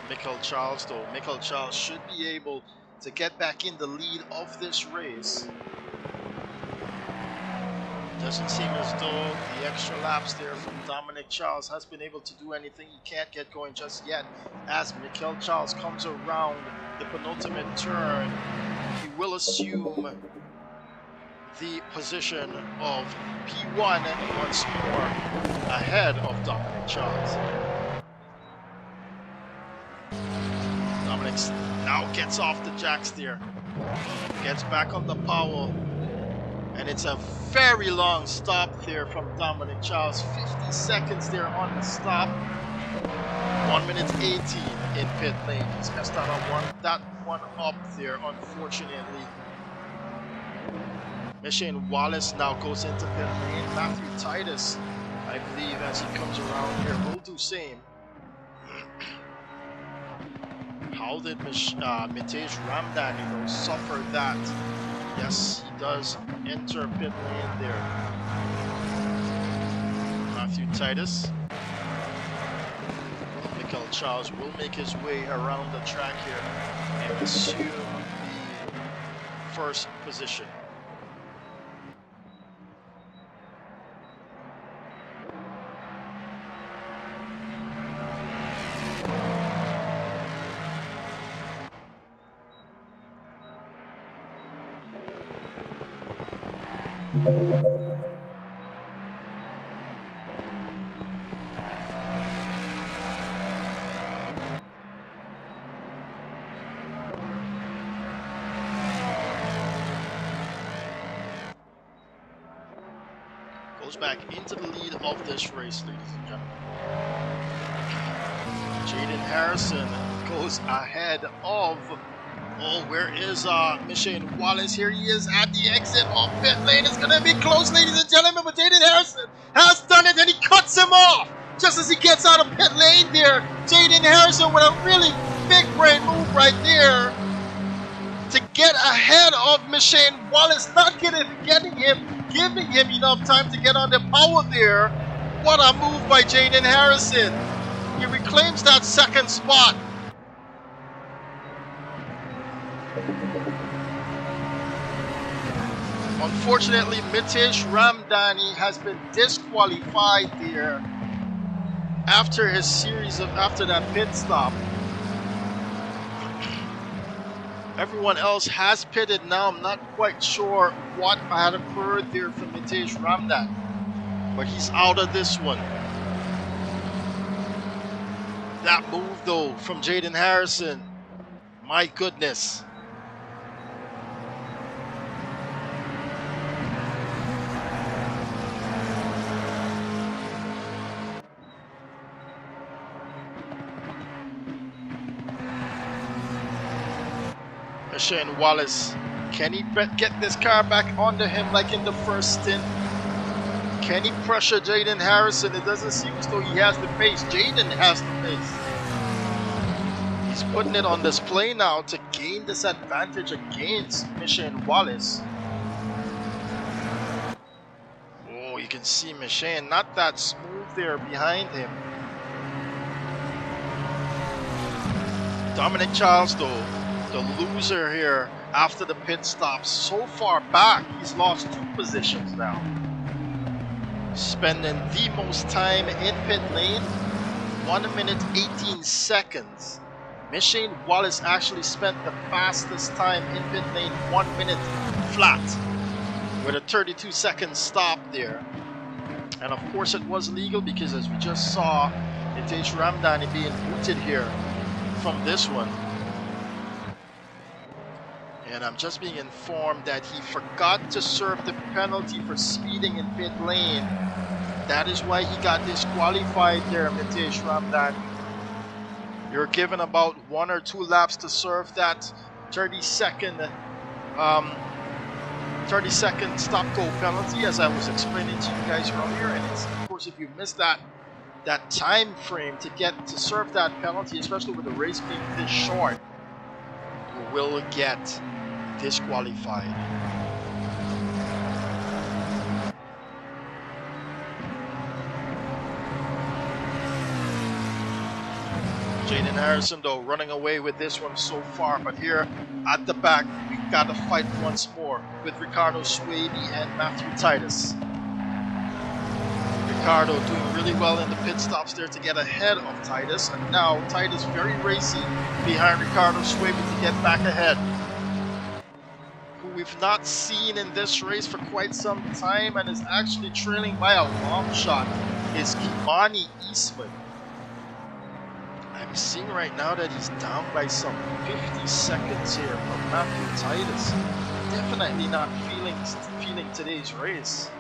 Speaker 2: Michael Charles though. Michael Charles should be able to get back in the lead of this race. Doesn't seem as though the extra laps there from Dominic Charles has been able to do anything. He can't get going just yet. As Michael Charles comes around the penultimate turn, he will assume the position of P1 once more ahead of Dominic Charles. Dominic now gets off the jacks there, gets back on the power, and it's a very long stop there from Dominic Charles. 50 seconds there on the stop. 1 minute 18 in pit lane. He's messed out on that one up there, unfortunately. Michelle Wallace now goes into pit lane. Matthew Titus, I believe, as he comes around here, will do same. How did Mitesh Ramdani though suffer that? Yes, he does enter pit lane there. Matthew Titus. Michael Charles will make his way around the track here and assume the first position. Goes back into the lead of this race, ladies and gentlemen. Jaden Harrison goes ahead of, oh, where is Michelle Wallace? Here he is at the exit of pit lane. It's going to be close, ladies and gentlemen, but Jaden Harrison has done it and he cuts him off just as he gets out of pit lane there. Jaden Harrison with a really big brain move right there to get ahead of Michelle Wallace, not giving him enough time to get on the power there. What a move by Jaden Harrison. He reclaims that second spot. Unfortunately, Mitesh Ramdani has been disqualified there after that pit stop. Everyone else has pitted now. I'm not quite sure what had occurred there for Mitesh Ramdani, but he's out of this one. That move though from Jaden Harrison, my goodness. Shane Wallace, can he get this car back onto him like in the first stint? Can he pressure Jaden Harrison? It doesn't seem as though he has the pace. Jaden has the pace. He's putting it on display now to gain this advantage against Michelle Wallace. Oh, you can see Michelle not that smooth there behind him. Dominic Charles though, the loser here after the pit stop, so far back, he's lost 2 positions now. Spending the most time in pit lane, 1 minute 18 seconds. Michelle Wallace actually spent the fastest time in pit lane, 1 minute flat, with a 32-second stop there. And of course it was legal because as we just saw, Nitesh Ramdhani being booted here from this one. And I'm just being informed that he forgot to serve the penalty for speeding in pit lane. That is why he got disqualified there, Nitesh Ramdhani. You're given about 1 or 2 laps to serve that 30-second stop-go penalty, as I was explaining to you guys earlier. And it's, of course, if you miss that time frame to serve that penalty, especially with the race being this short, you will get disqualified. Jaden Harrison though running away with this one so far, but here at the back we got to fight once more with Ricardo Swaby and Matthew Titus. Ricardo doing really well in the pit stops there to get ahead of Titus, and now Titus very racy behind Ricardo Swaby to get back ahead. Who we've not seen in this race for quite some time and is actually trailing by a long shot is Kimani Eastman. I'm seeing right now that he's down by some 50 seconds here from Matthew Titus. Definitely not feeling today's race.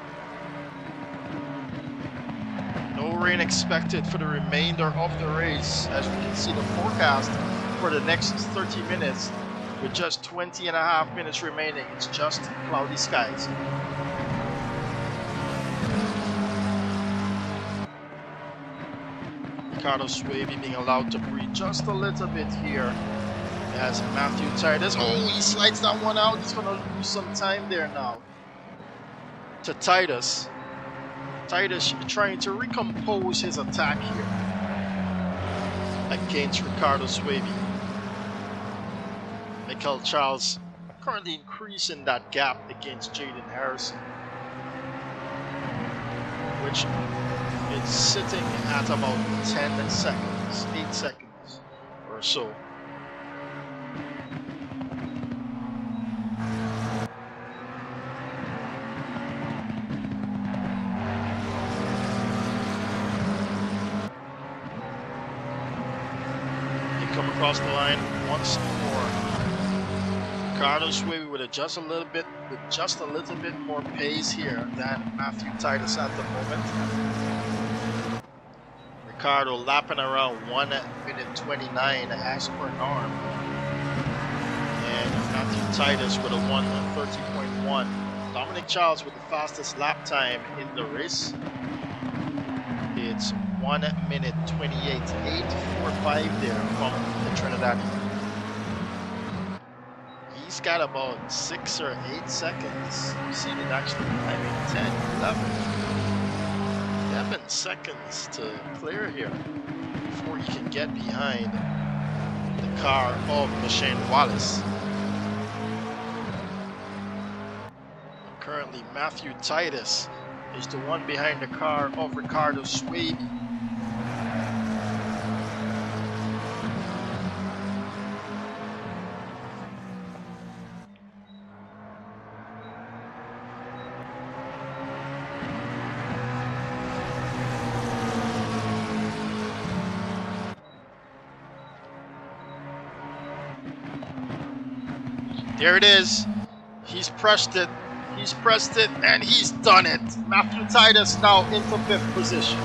Speaker 2: No rain expected for the remainder of the race, as we can see the forecast for the next 30 minutes with just 20.5 minutes remaining. It's just cloudy skies. Ricardo Swaby being allowed to breathe just a little bit here as Matthew Titus, oh, he slides that one out. He's going to lose some time there now to Titus. Titus trying to recompose his attack here against Ricardo Swaby. Michael Charles currently increasing that gap against Jaden Harrison, which it's sitting at about 10 seconds, 8 seconds or so. They come across the line once more. Ricardo Swaby with just a little bit more pace here than Matthew Titus at the moment. Ricardo lapping around 1 minute 29 as per norm. And Matthew Titus with a 1:30.1. Dominic Charles with the fastest lap time in the race. It's 1 minute 28, 8:45 there from the Trinidadian. He's got about 6 or 8 seconds. You see it actually timing 10, 11 seconds to clear here before he can get behind the car of Shane Wallace. Currently, Matthew Titus is the one behind the car of Ricardo Swaby. There it is. He's pressed it. He's pressed it and he's done it. Matthew Titus now into 5th position.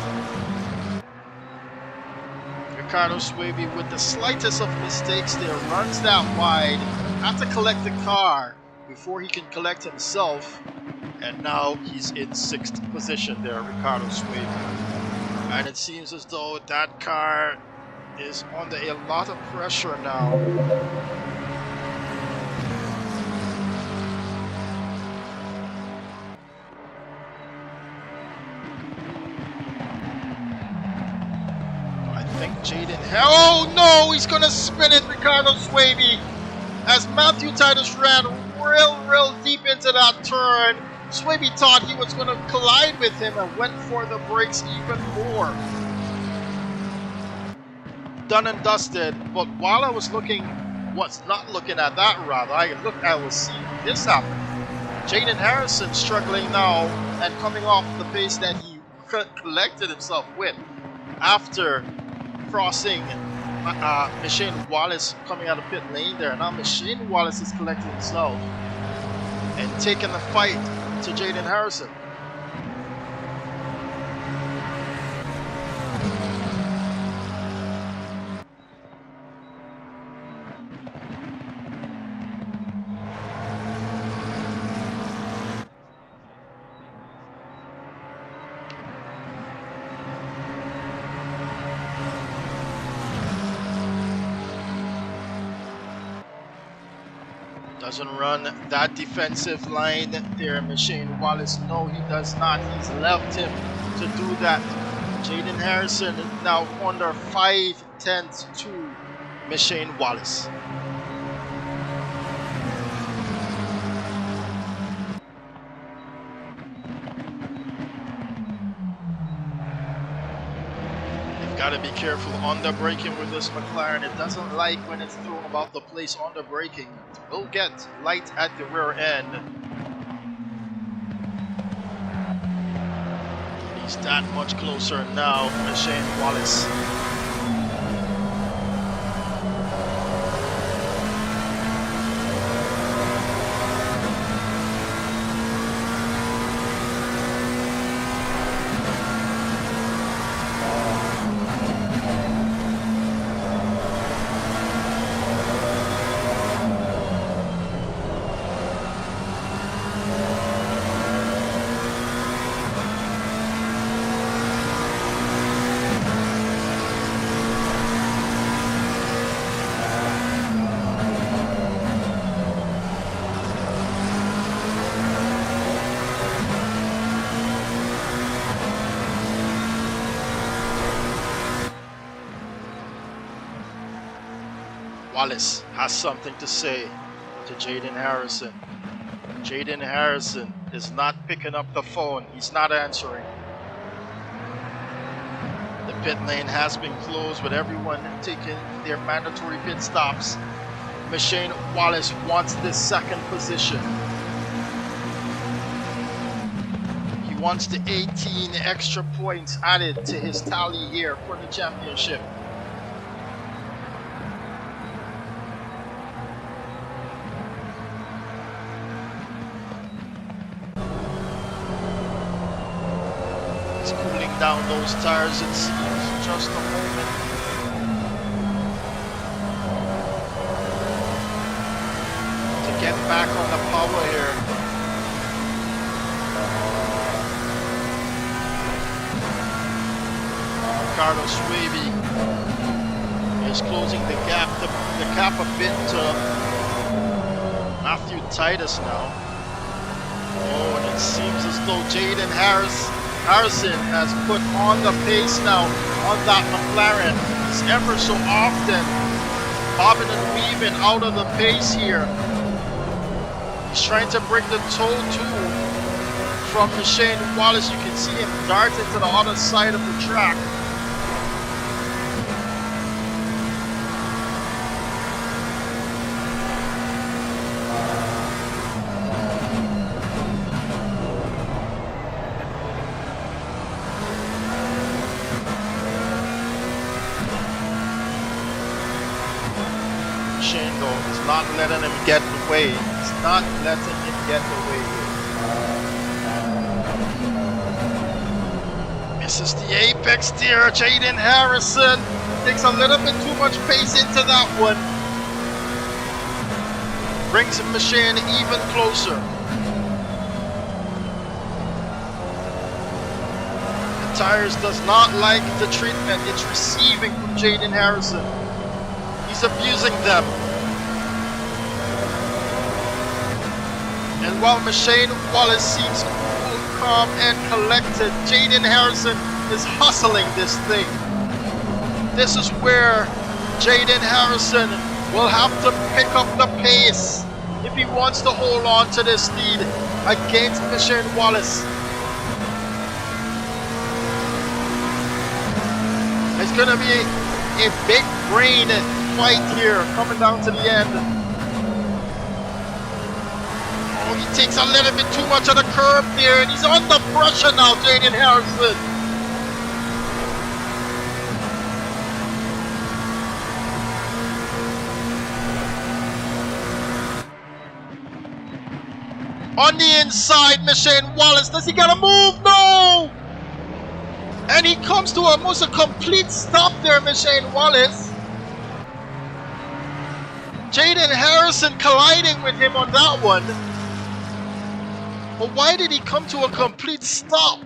Speaker 2: Ricardo Swaby with the slightest of mistakes there runs that wide. Had to collect the car before he can collect himself. And now he's in 6th position there, Ricardo Swaby. And it seems as though that car is under a lot of pressure now. Oh no, he's gonna spin it, Ricardo Swaby, as Matthew Titus ran real deep into that turn. Swaby thought he was gonna collide with him and went for the brakes even more. Done and dusted, but while I was not looking at that rather, I was seeing this happen. Jaden Harrison struggling now and coming off the pace that he collected himself with after crossing Machine Wallace coming out of pit lane there. Now Machine Wallace is collecting himself and taking the fight to Jaden Harrison. Doesn't run that defensive line there, Machine Wallace. No, he does not. He's left him to do that. Jaden Harrison now under 5/10 to Machine Wallace. Got to be careful on the braking with this McLaren. It doesn't like when it's thrown about the place on the braking. It will get light at the rear end. He's that much closer now, Machine Wallace. Wallace has something to say to Jaden Harrison. Jaden Harrison is not picking up the phone. He's not answering. The pit lane has been closed with everyone taking their mandatory pit stops. Machine Wallace wants this second position. He wants the 18 extra points added to his tally here for the championship. Down those tires, it seems, just a moment. To get back on the power here. Carlos Swaby is closing the gap a bit to Matthew Titus now. Oh, and it seems as though Jaden Harrison has put on the pace now on that McLaren. He's ever so often bobbing and weaving out of the pace here. He's trying to bring the toe to from Machine Wallace. You can see him dart into the other side of the track. Not letting him get away. He's not letting him get away. Misses the apex there. Jaden Harrison takes a little bit too much pace into that one. Brings Machine even closer. The tires does not like the treatment it's receiving from Jaden Harrison. He's abusing them. And while Machine Wallace seems cool, calm, and collected, Jaden Harrison is hustling this thing. This is where Jaden Harrison will have to pick up the pace if he wants to hold on to this lead against Machine Wallace. It's going to be a big brain fight here coming down to the end. He takes a little bit too much of the curve there, and he's under pressure now, Jaden Harrison. On the inside, Machine Wallace. Does he get a move? No! And he comes to almost a complete stop there, Machine Wallace. Jaden Harrison colliding with him on that one. But why did he come to a complete stop?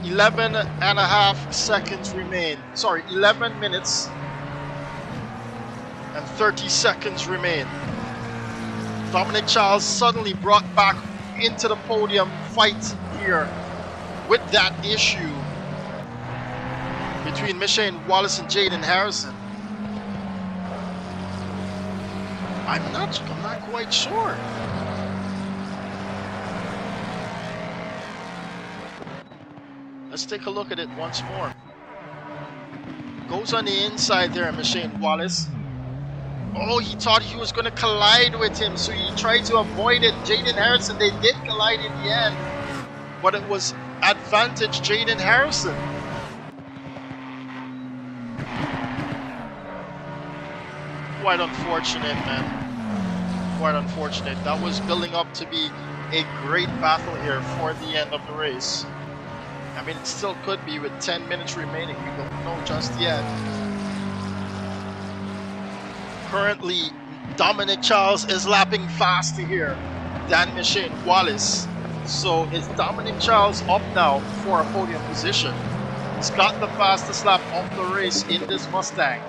Speaker 2: 11.5 seconds remain. Sorry, 11 minutes and 30 seconds remain. Dominic Charles suddenly brought back into the podium fight here with that issue between Machine Wallace and Jaden Harrison. I'm not quite sure. Let's take a look at it once more. Goes on the inside there, Machine Wallace. Oh, he thought he was going to collide with him, so he tried to avoid it. Jaden Harrison, they did collide in the end, but it was advantage Jaden Harrison. Quite unfortunate, man. Quite unfortunate. That was building up to be a great battle here for the end of the race. I mean, it still could be with 10 minutes remaining. We don't know just yet. Currently, Dominic Charles is lapping faster here than Machine Wallace. So is Dominic Charles up now for a podium position? He's got the fastest lap of the race in this Mustang.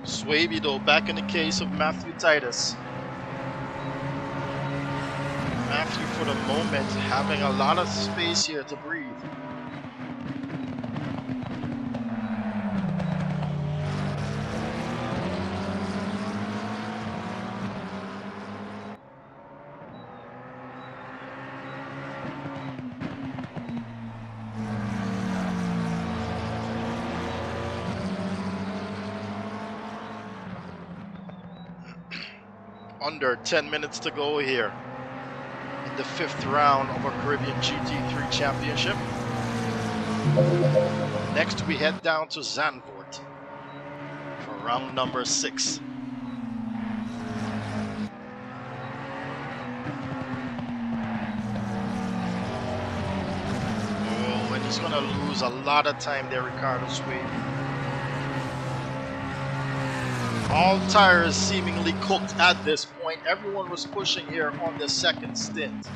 Speaker 2: Swaby though, back in the case of Matthew Titus. Matthew for the moment having a lot of space here to breathe. Under 10 minutes to go here in the 5th round of our Caribbean GT3 Championship. Next we head down to Zandvoort for round number 6. Oh, and he's gonna lose a lot of time there, Ricardo Swaby. All tires seemingly cooked at this point. Everyone was pushing here on the second stint.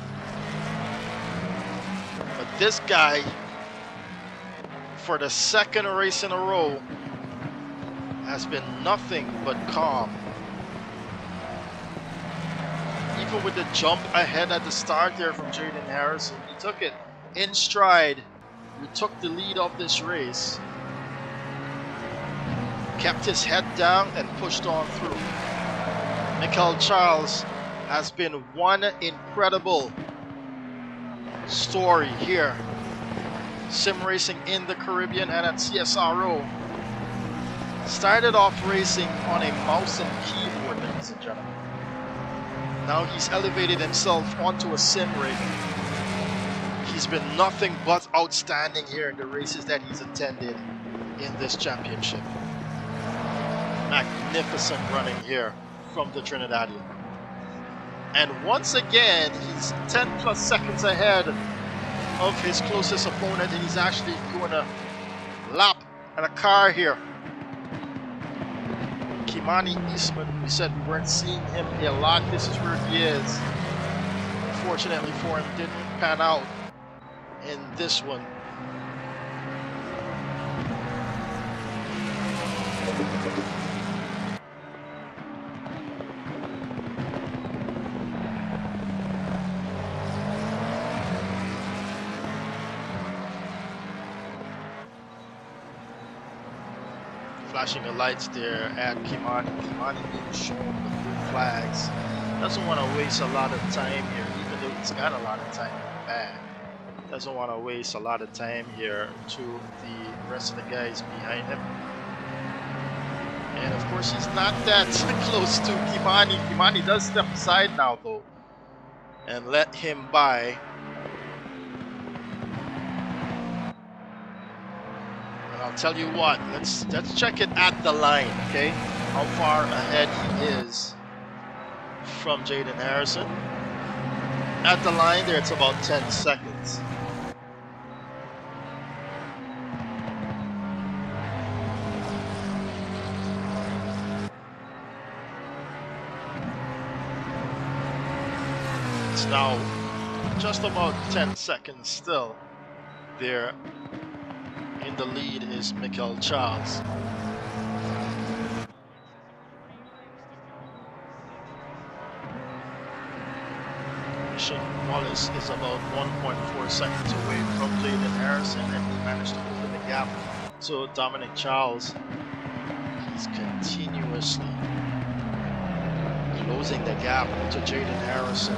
Speaker 2: But this guy, for the second race in a row, has been nothing but calm. Even with the jump ahead at the start there from Jaden Harrison, he took it in stride. He took the lead of this race. Kept his head down and pushed on through. Michael Charles has been one incredible story here. Sim racing in the Caribbean and at CSRO. Started off racing on a mouse and keyboard, ladies and gentlemen. Now he's elevated himself onto a sim rig. He's been nothing but outstanding here in the races that he's attended in this championship. Magnificent running here from the Trinidadian. And once again, he's 10 plus seconds ahead of his closest opponent, and he's actually doing a lap and a car here. Kimani Eastman, we said we weren't seeing him a lot. This is where he is. Unfortunately for him, didn't pan out in this one. Flashing the lights there at Kimani. Kimani being shown the blue flags. Doesn't want to waste a lot of time here, even though he's got a lot of time in the bag. Doesn't want to waste a lot of time here to the rest of the guys behind him. And of course, he's not that close to Kimani. Kimani does step aside now, though, and let him by. And I'll tell you what, let's check it at the line, okay? How far ahead he is from Jaden Harrison. At the line there, it's about 10 seconds. It's now just about 10 seconds still. There in the lead is Mikel Charles. Wallace is about 1.4 seconds away from Jaden Harrison, and he managed to open the gap to Dominic Charles. He's continuously closing the gap to Jaden Harrison.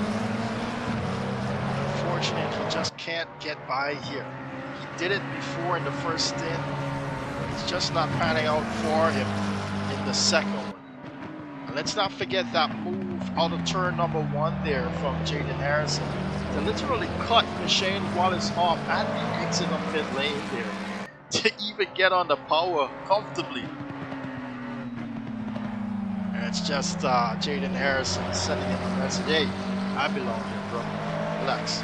Speaker 2: Unfortunately, he just can't get by here. He did it before in the first stint. It's just not panning out for him in the second one. And let's not forget that move out of turn number 1 there from Jaden Harrison to literally cut Shane Wallace off at the exit of pit lane there to even get on the power comfortably. And it's just Jaden Harrison sending him a message, hey, I belong here, bro. Relax.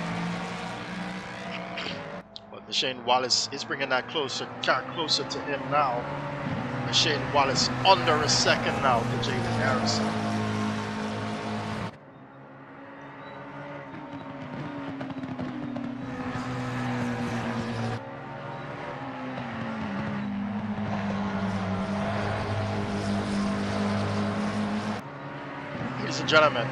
Speaker 2: But Shane Wallace is bringing that car closer to him now. Shane Wallace under a second now to Jaden Harrison. Ladies and gentlemen,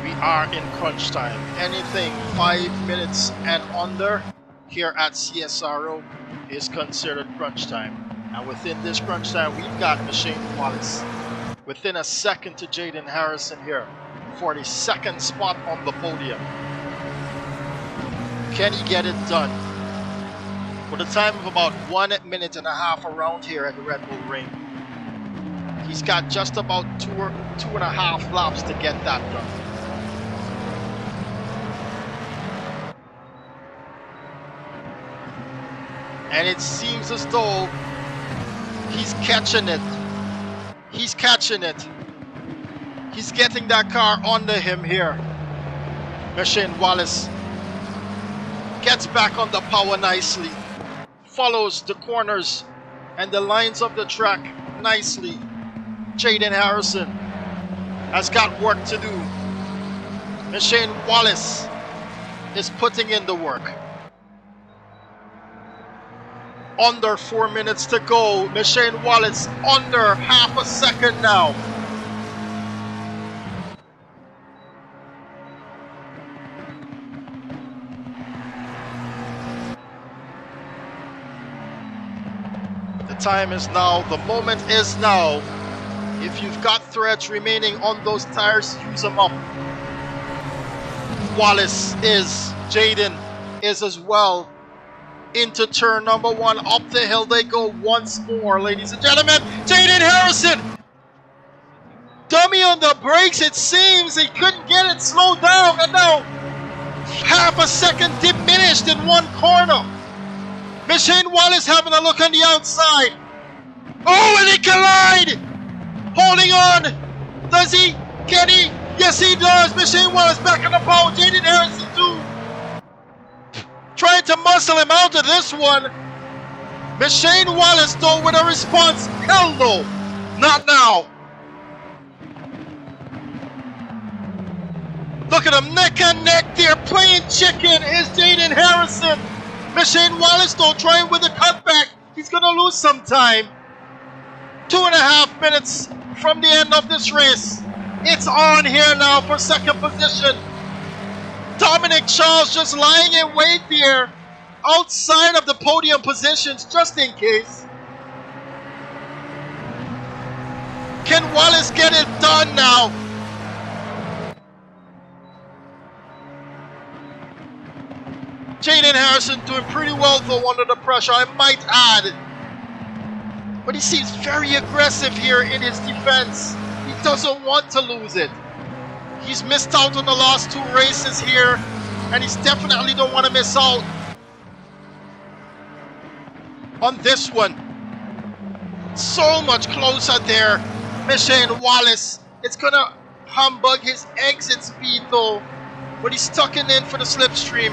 Speaker 2: we are in crunch time. Anything 5 minutes and under here at CSRO is considered crunch time. And within this crunch time, we've got Shane Wallace within a second to Jaden Harrison here for the second spot on the podium. Can he get it done? With a time of about 1 minute and a half around here at the Red Bull Ring. He's got just about two and a half laps to get that done. And it seems as though he's catching it. He's catching it. He's getting that car under him here. Shane Wallace gets back on the power nicely. Follows the corners and the lines of the track nicely. Jaden Harrison has got work to do. Shane Wallace is putting in the work. Under 4 minutes to go. Shane Wallace under half a second now. The time is now. The moment is now. If you've got threads remaining on those tires, use them up. Wallace is, Jaden is as well. Into turn number 1, up the hill they go once more, ladies and gentlemen. Jaden Harrison, dummy on the brakes. It seems he couldn't get it slowed down, and now half a second diminished in one corner. Shane Wallace having a look on the outside. Oh, and he collide. Holding on. Does he? Can he? Yes, he does. Shane Wallace back on the pole. Jaden Harrison too. Trying to muscle him out of this one. Shane Wallace though with a response. Hell no. Not now. Look at him neck and neck there. Playing chicken is Jaden Harrison. Shane Wallace though trying with a cutback. He's going to lose some time. 2.5 minutes from the end of this race. It's on here now for second position. Dominic Charles just lying in wait there outside of the podium positions just in case. Can Wallace get it done now? Jaden Harrison doing pretty well though under the pressure, I might add. But he seems very aggressive here in his defense. He doesn't want to lose it. He's missed out on the last 2 races here, and he's definitely don't want to miss out on this one. So much closer there, Michelle Wallace. It's gonna humbug his exit speed though, but he's tucking in for the slipstream.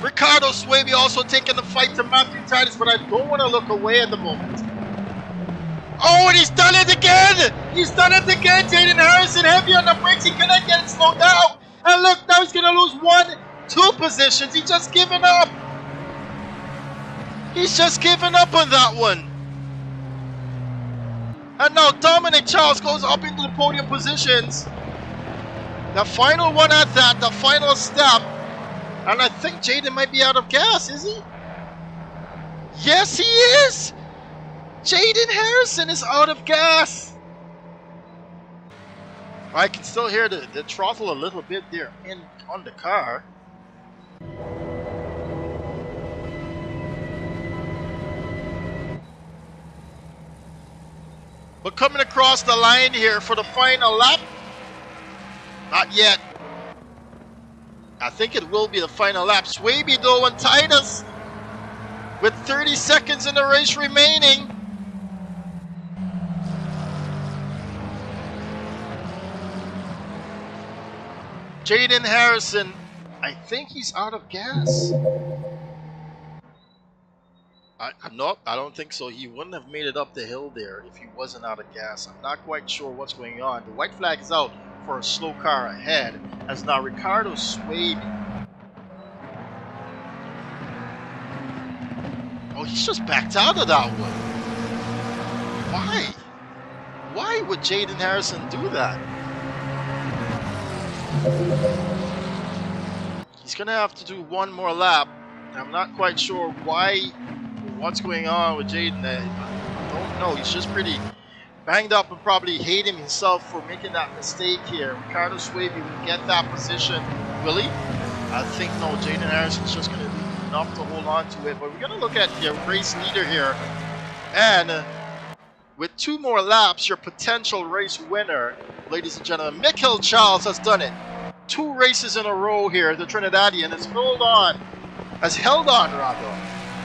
Speaker 2: Ricardo Swaby also taking the fight to Matthew Titus, but I don't want to look away at the moment. Oh, and he's done it again! He's done it again! Jaden Harrison heavy on the brakes, he cannot get it slowed down. And look, now he's gonna lose 2 positions. He's just given up. He's just given up on that one. And now Dominic Charles goes up into the podium positions. The final one at that, the final step. And I think Jaden might be out of gas, is he? Yes, he is! Jaden Harrison is out of gas. I can still hear the throttle a little bit there on the car. But coming across the line here for the final lap, not yet. I think it will be the final lap. Swaby though and Titus with 30 seconds in the race remaining. Jaden Harrison, I think he's out of gas. I don't think so. He wouldn't have made it up the hill there if he wasn't out of gas. I'm not quite sure what's going on. The white flag is out for a slow car ahead, as now Ricardo Swaby. Oh, he's just backed out of that one. Why? Why would Jaden Harrison do that? He's gonna have to do 1 more lap. I'm not quite sure what's going on with Jaden. I don't know. He's just pretty banged up and probably hating himself for making that mistake here. Ricardo Swaby will get that position. Will he? I think no. Jaden Harrison's just gonna do enough to hold on to it. But we're gonna look at your race leader here, and with 2 more laps, your potential race winner, ladies and gentlemen, Michael Charles has done it. 2 races in a row here. The Trinidadian has held on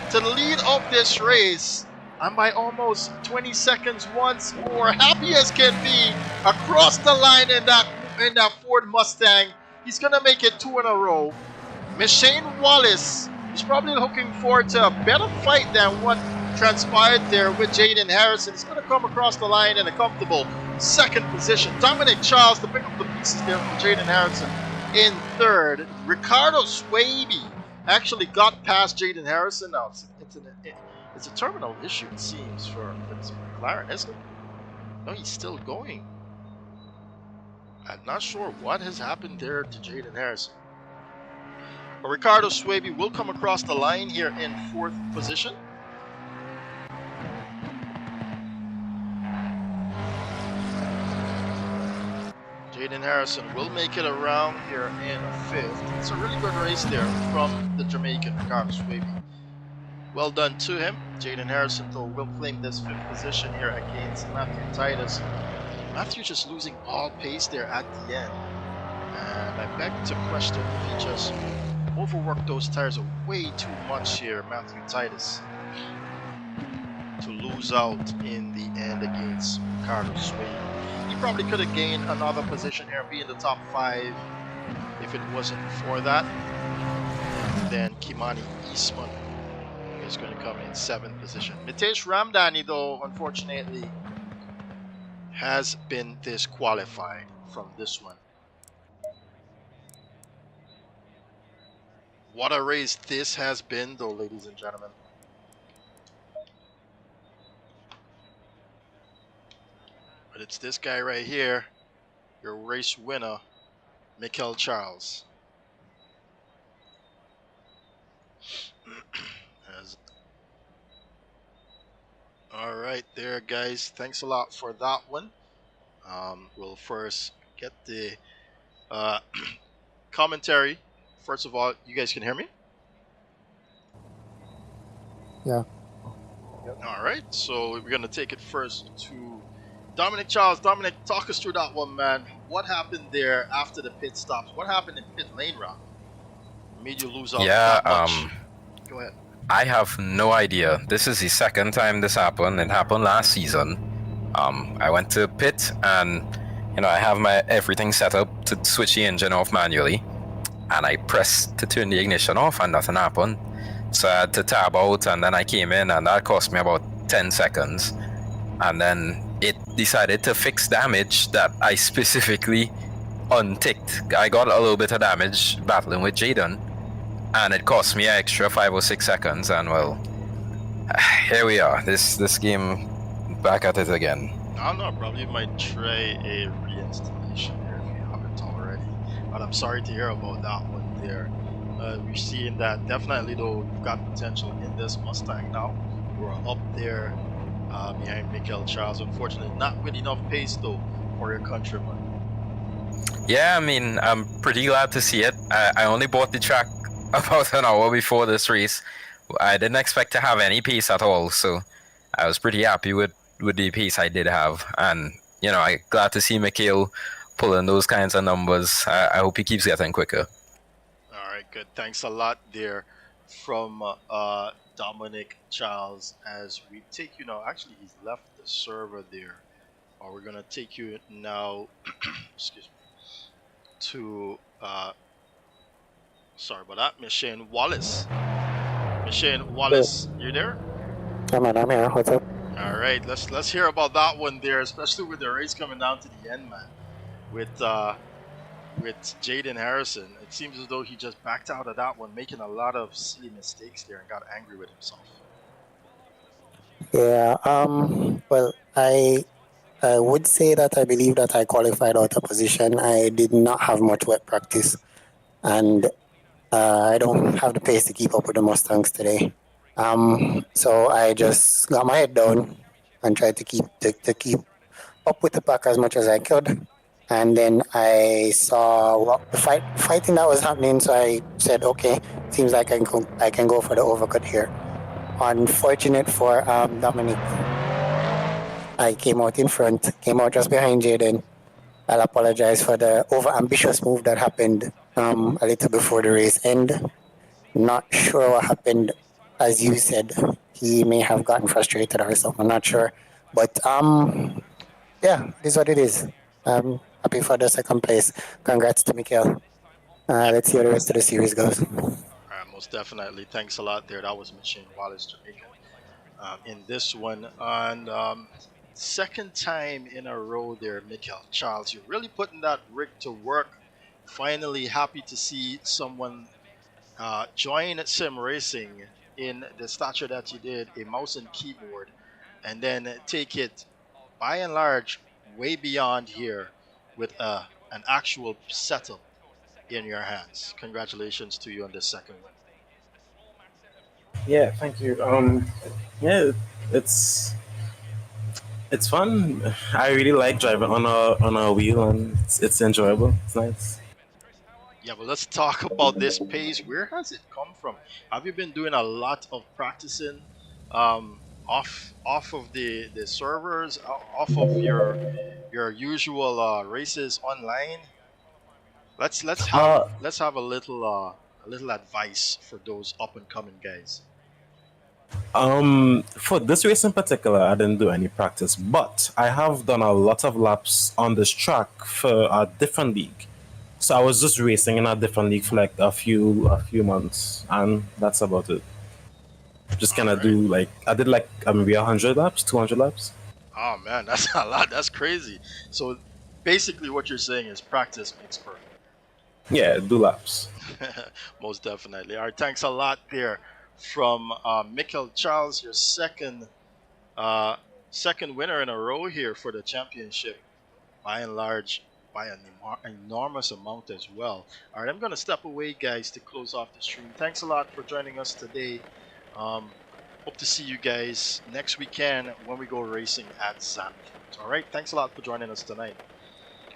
Speaker 2: to the lead of this race, and by almost 20 seconds once more. Happy as can be across the line in that Ford Mustang. He's gonna make it 2 in a row. Michelle Wallace is probably looking forward to a better fight than what transpired there with Jaden Harrison. He's gonna come across the line in a comfortable 2nd position. Dominic Charles to pick up the pieces there from Jaden Harrison in 3rd. Ricardo Swaby actually got past Jaden Harrison. Now it's a terminal issue, it seems, for this McLaren, isn't it? No, he's still going. I'm not sure what has happened there to Jaden Harrison. But Ricardo Swaby will come across the line here in 4th position. Jaden Harrison will make it around here in 5th. It's a really good race there from the Jamaican Ricardo Swaby. Well done to him. Jaden Harrison though will claim this 5th position here against Matthew Titus. Matthew just losing all pace there at the end. And I beg to question if he just overworked those tires way too much here, Matthew Titus, to lose out in the end against Ricardo Swaby. He probably could have gained another position here, be in the top 5 if it wasn't for that. And then Kimani Eastman is going to come in 7th position. Mitesh Ramdani, though, unfortunately, has been disqualified from this one. What a race this has been, though, ladies and gentlemen. But it's this guy right here, your race winner, Michael Charles. All right, there, guys. Thanks a lot for that one. We'll first get the commentary. First of all, you guys can hear me?
Speaker 5: Yeah.
Speaker 2: All right, so we're gonna take it first to Dominic Charles. Dominic, talk us through that one, man. What happened there after the pit stops? What happened in pit lane, rather? Made you lose out
Speaker 3: Yeah,
Speaker 2: that much? Go ahead.
Speaker 3: I have no idea. This is the second time this happened. It happened last season. I went to pit and I have my everything set up to switch the engine off manually, and I pressed to turn the ignition off and nothing happened. So I had to tab out, and then I came in, and that cost me about 10 seconds. And then it decided to fix damage that I specifically unticked. I got a little bit of damage battling with Jaden, and it cost me an extra 5 or 6 seconds, and well, here we are. This game back at it again.
Speaker 2: I don't know, probably might try a reinstallation there if you haven't already. But I'm sorry to hear about that one there. We're seeing that definitely, though, you've got potential in this Mustang now. We're up there behind Michael Charles. Unfortunately, not with enough pace, though, for your countryman.
Speaker 3: Yeah, I mean, I'm pretty glad to see it. I only bought the track about an hour before this race. I didn't expect to have any pace at all, so I was pretty happy with the pace I did have. And, I'm glad to see Mikhail pulling those kinds of numbers. I hope he keeps getting quicker.
Speaker 2: All right, good. Thanks a lot there from Dominic Charles as we take you now. Actually, he's left the server there. We're going to take you now, excuse me, to, sorry about that, Michelle Wallace. Michelle Wallace, you there?
Speaker 5: I'm here. What's up?
Speaker 2: All right, let's hear about that one there, especially with the race coming down to the end, man. With Jaden Harrison, it seems as though he just backed out of that one, making a lot of silly mistakes there and got angry with himself.
Speaker 5: Yeah. Well, I would say that I believe that I qualified out of position. I did not have much wet practice, and I don't have the pace to keep up with the Mustangs today. So I just got my head down and tried to keep up with the pack as much as I could. And then I saw the fighting that was happening, so I said, okay, seems like I can go for the overcut here. Unfortunate for Dominic, I came out in front, came out just behind Jaden. I'll apologize for the over-ambitious move that happened a little before the race end. Not sure what happened. As you said, he may have gotten frustrated or something. I'm not sure. But yeah, it is what it is. Happy for the second place. Congrats to Mikael. Let's see how the rest of the series goes.
Speaker 2: Most definitely. Thanks a lot there. That was Machine Wallace, Jamaican. In this one, and second time in a row there, Michael Charles. You're really putting that rig to work. Finally, happy to see someone join sim racing in the stature that you did, a mouse and keyboard, and then take it by and large way beyond here with an actual setup in your hands. Congratulations to you on the second one.
Speaker 1: Yeah, thank you. Yeah, it's it's fun. I really like driving on a wheel, and it's enjoyable. It's nice.
Speaker 2: Yeah, but let's talk about this pace. Where has it come from? Have you been doing a lot of practicing off of the servers, off of your usual races online? Let's have a little advice for those up and coming guys.
Speaker 1: For this race in particular, I didn't do any practice, but I have done a lot of laps on this track for a different league. So I was just racing in a different league for like a few months, and that's about it. Just kind of do like I did like maybe 100 laps, 200 laps.
Speaker 2: Oh man, that's a lot. That's crazy. So basically, what you're saying is practice makes perfect.
Speaker 1: Yeah, do laps.
Speaker 2: Most definitely. All right, thanks a lot there from Michael Charles, your second winner in a row here for the championship, by and large, by an enormous amount as well. All right, I'm going to step away, guys, to close off the stream. Thanks a lot for joining us today. Hope to see you guys next weekend when we go racing at Zandvoort. All right, thanks a lot for joining us tonight.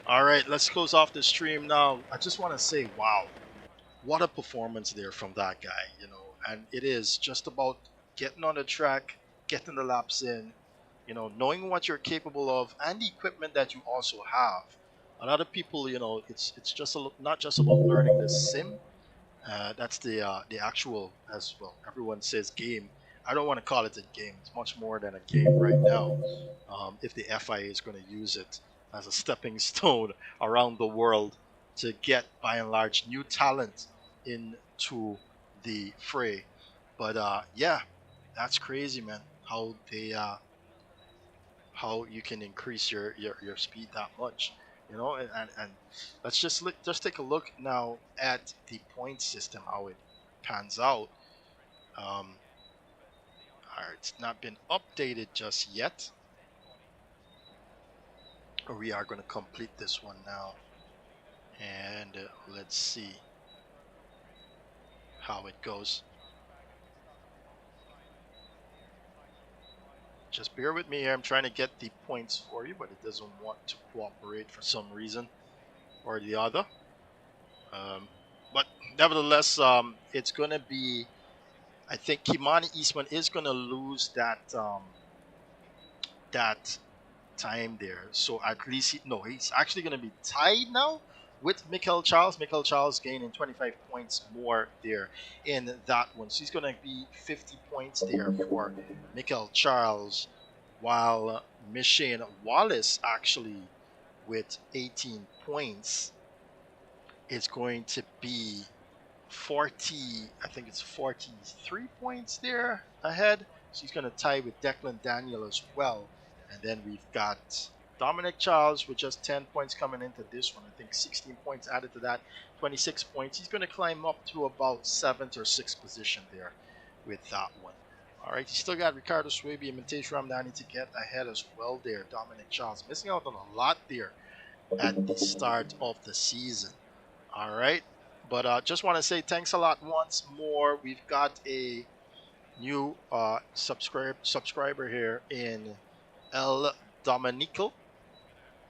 Speaker 2: All right, let's close off the stream now. I just want to say, wow, what a performance there from that guy, and it is just about getting on the track, getting the laps in, knowing what you're capable of and the equipment that you also have. A lot of people, it's just not just about learning the sim. That's the actual, as well, everyone says game. I don't want to call it a game. It's much more than a game right now. If the FIA is going to use it as a stepping stone around the world to get, by and large, new talent into the fray. But yeah, that's crazy, man. How you can increase your speed that much, and let's just take a look now at the point system, how it pans out. All right, it's not been updated just yet. We are going to complete this one now, and let's see how it goes. Just bear with me here. I'm trying to get the points for you, but it doesn't want to cooperate for some reason or the other. But nevertheless, it's going to be, I think Kimani Eastman is going to lose that time there. So at least, he's actually going to be tied now with Michael Charles. Michael Charles gaining 25 points more there in that one. So he's going to be 50 points there for Michael Charles, while Michelle Wallace actually with 18 points is going to be 40, I think it's 43 points there ahead. So he's going to tie with Declan Daniel as well. And then we've got Dominic Charles with just 10 points coming into this one. I think 16 points added to that, 26 points. He's going to climb up to about 7th or 6th position there with that one. All right, you still got Ricardo Swaby and Mateus Ramdani to get ahead as well there. Dominic Charles missing out on a lot there at the start of the season. All right, but just want to say thanks a lot once more. We've got a new subscriber here in El Dominico.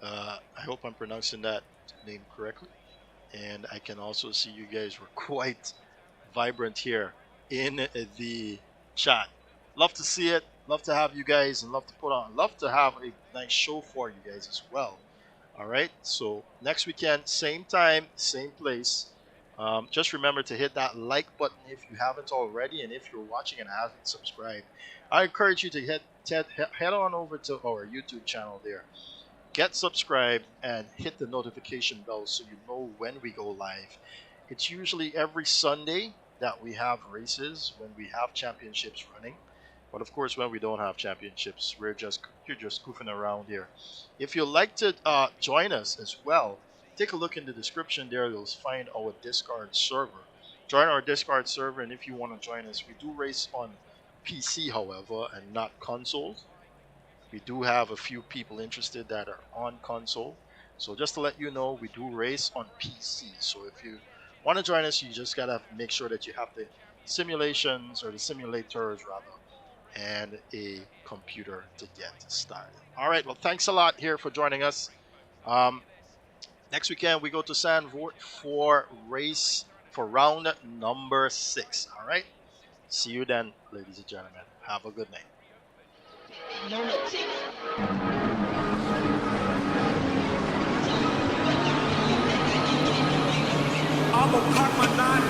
Speaker 2: I hope I'm pronouncing that name correctly. And I can also see you guys were quite vibrant here in the chat. Love to see it. Love to have you guys, and love to have a nice show for you guys as well. All right, so next weekend, same time, same place. Just remember to hit that like button if you haven't already, and if you're watching and haven't subscribed, I encourage you to head on over to our YouTube channel there. Get subscribed and hit the notification bell so you know when we go live. It's usually every Sunday that we have races when we have championships running. But of course, when we don't have championships, you're just goofing around here. If you'd like to join us as well, take a look in the description there. You'll find our Discord server. Join our Discord server, and if you want to join us, we do race on PC, however, and not consoles. We do have a few people interested that are on console. So just to let you know, we do race on PC. So if you want to join us, you just gotta make sure that you have the simulations, or the simulators rather, and a computer to get started. All right, well, thanks a lot here for joining us. Next weekend we go to San Vort for round number 6. All right, see you then, ladies and gentlemen. Have a good night.
Speaker 6: I'ma pack my knife.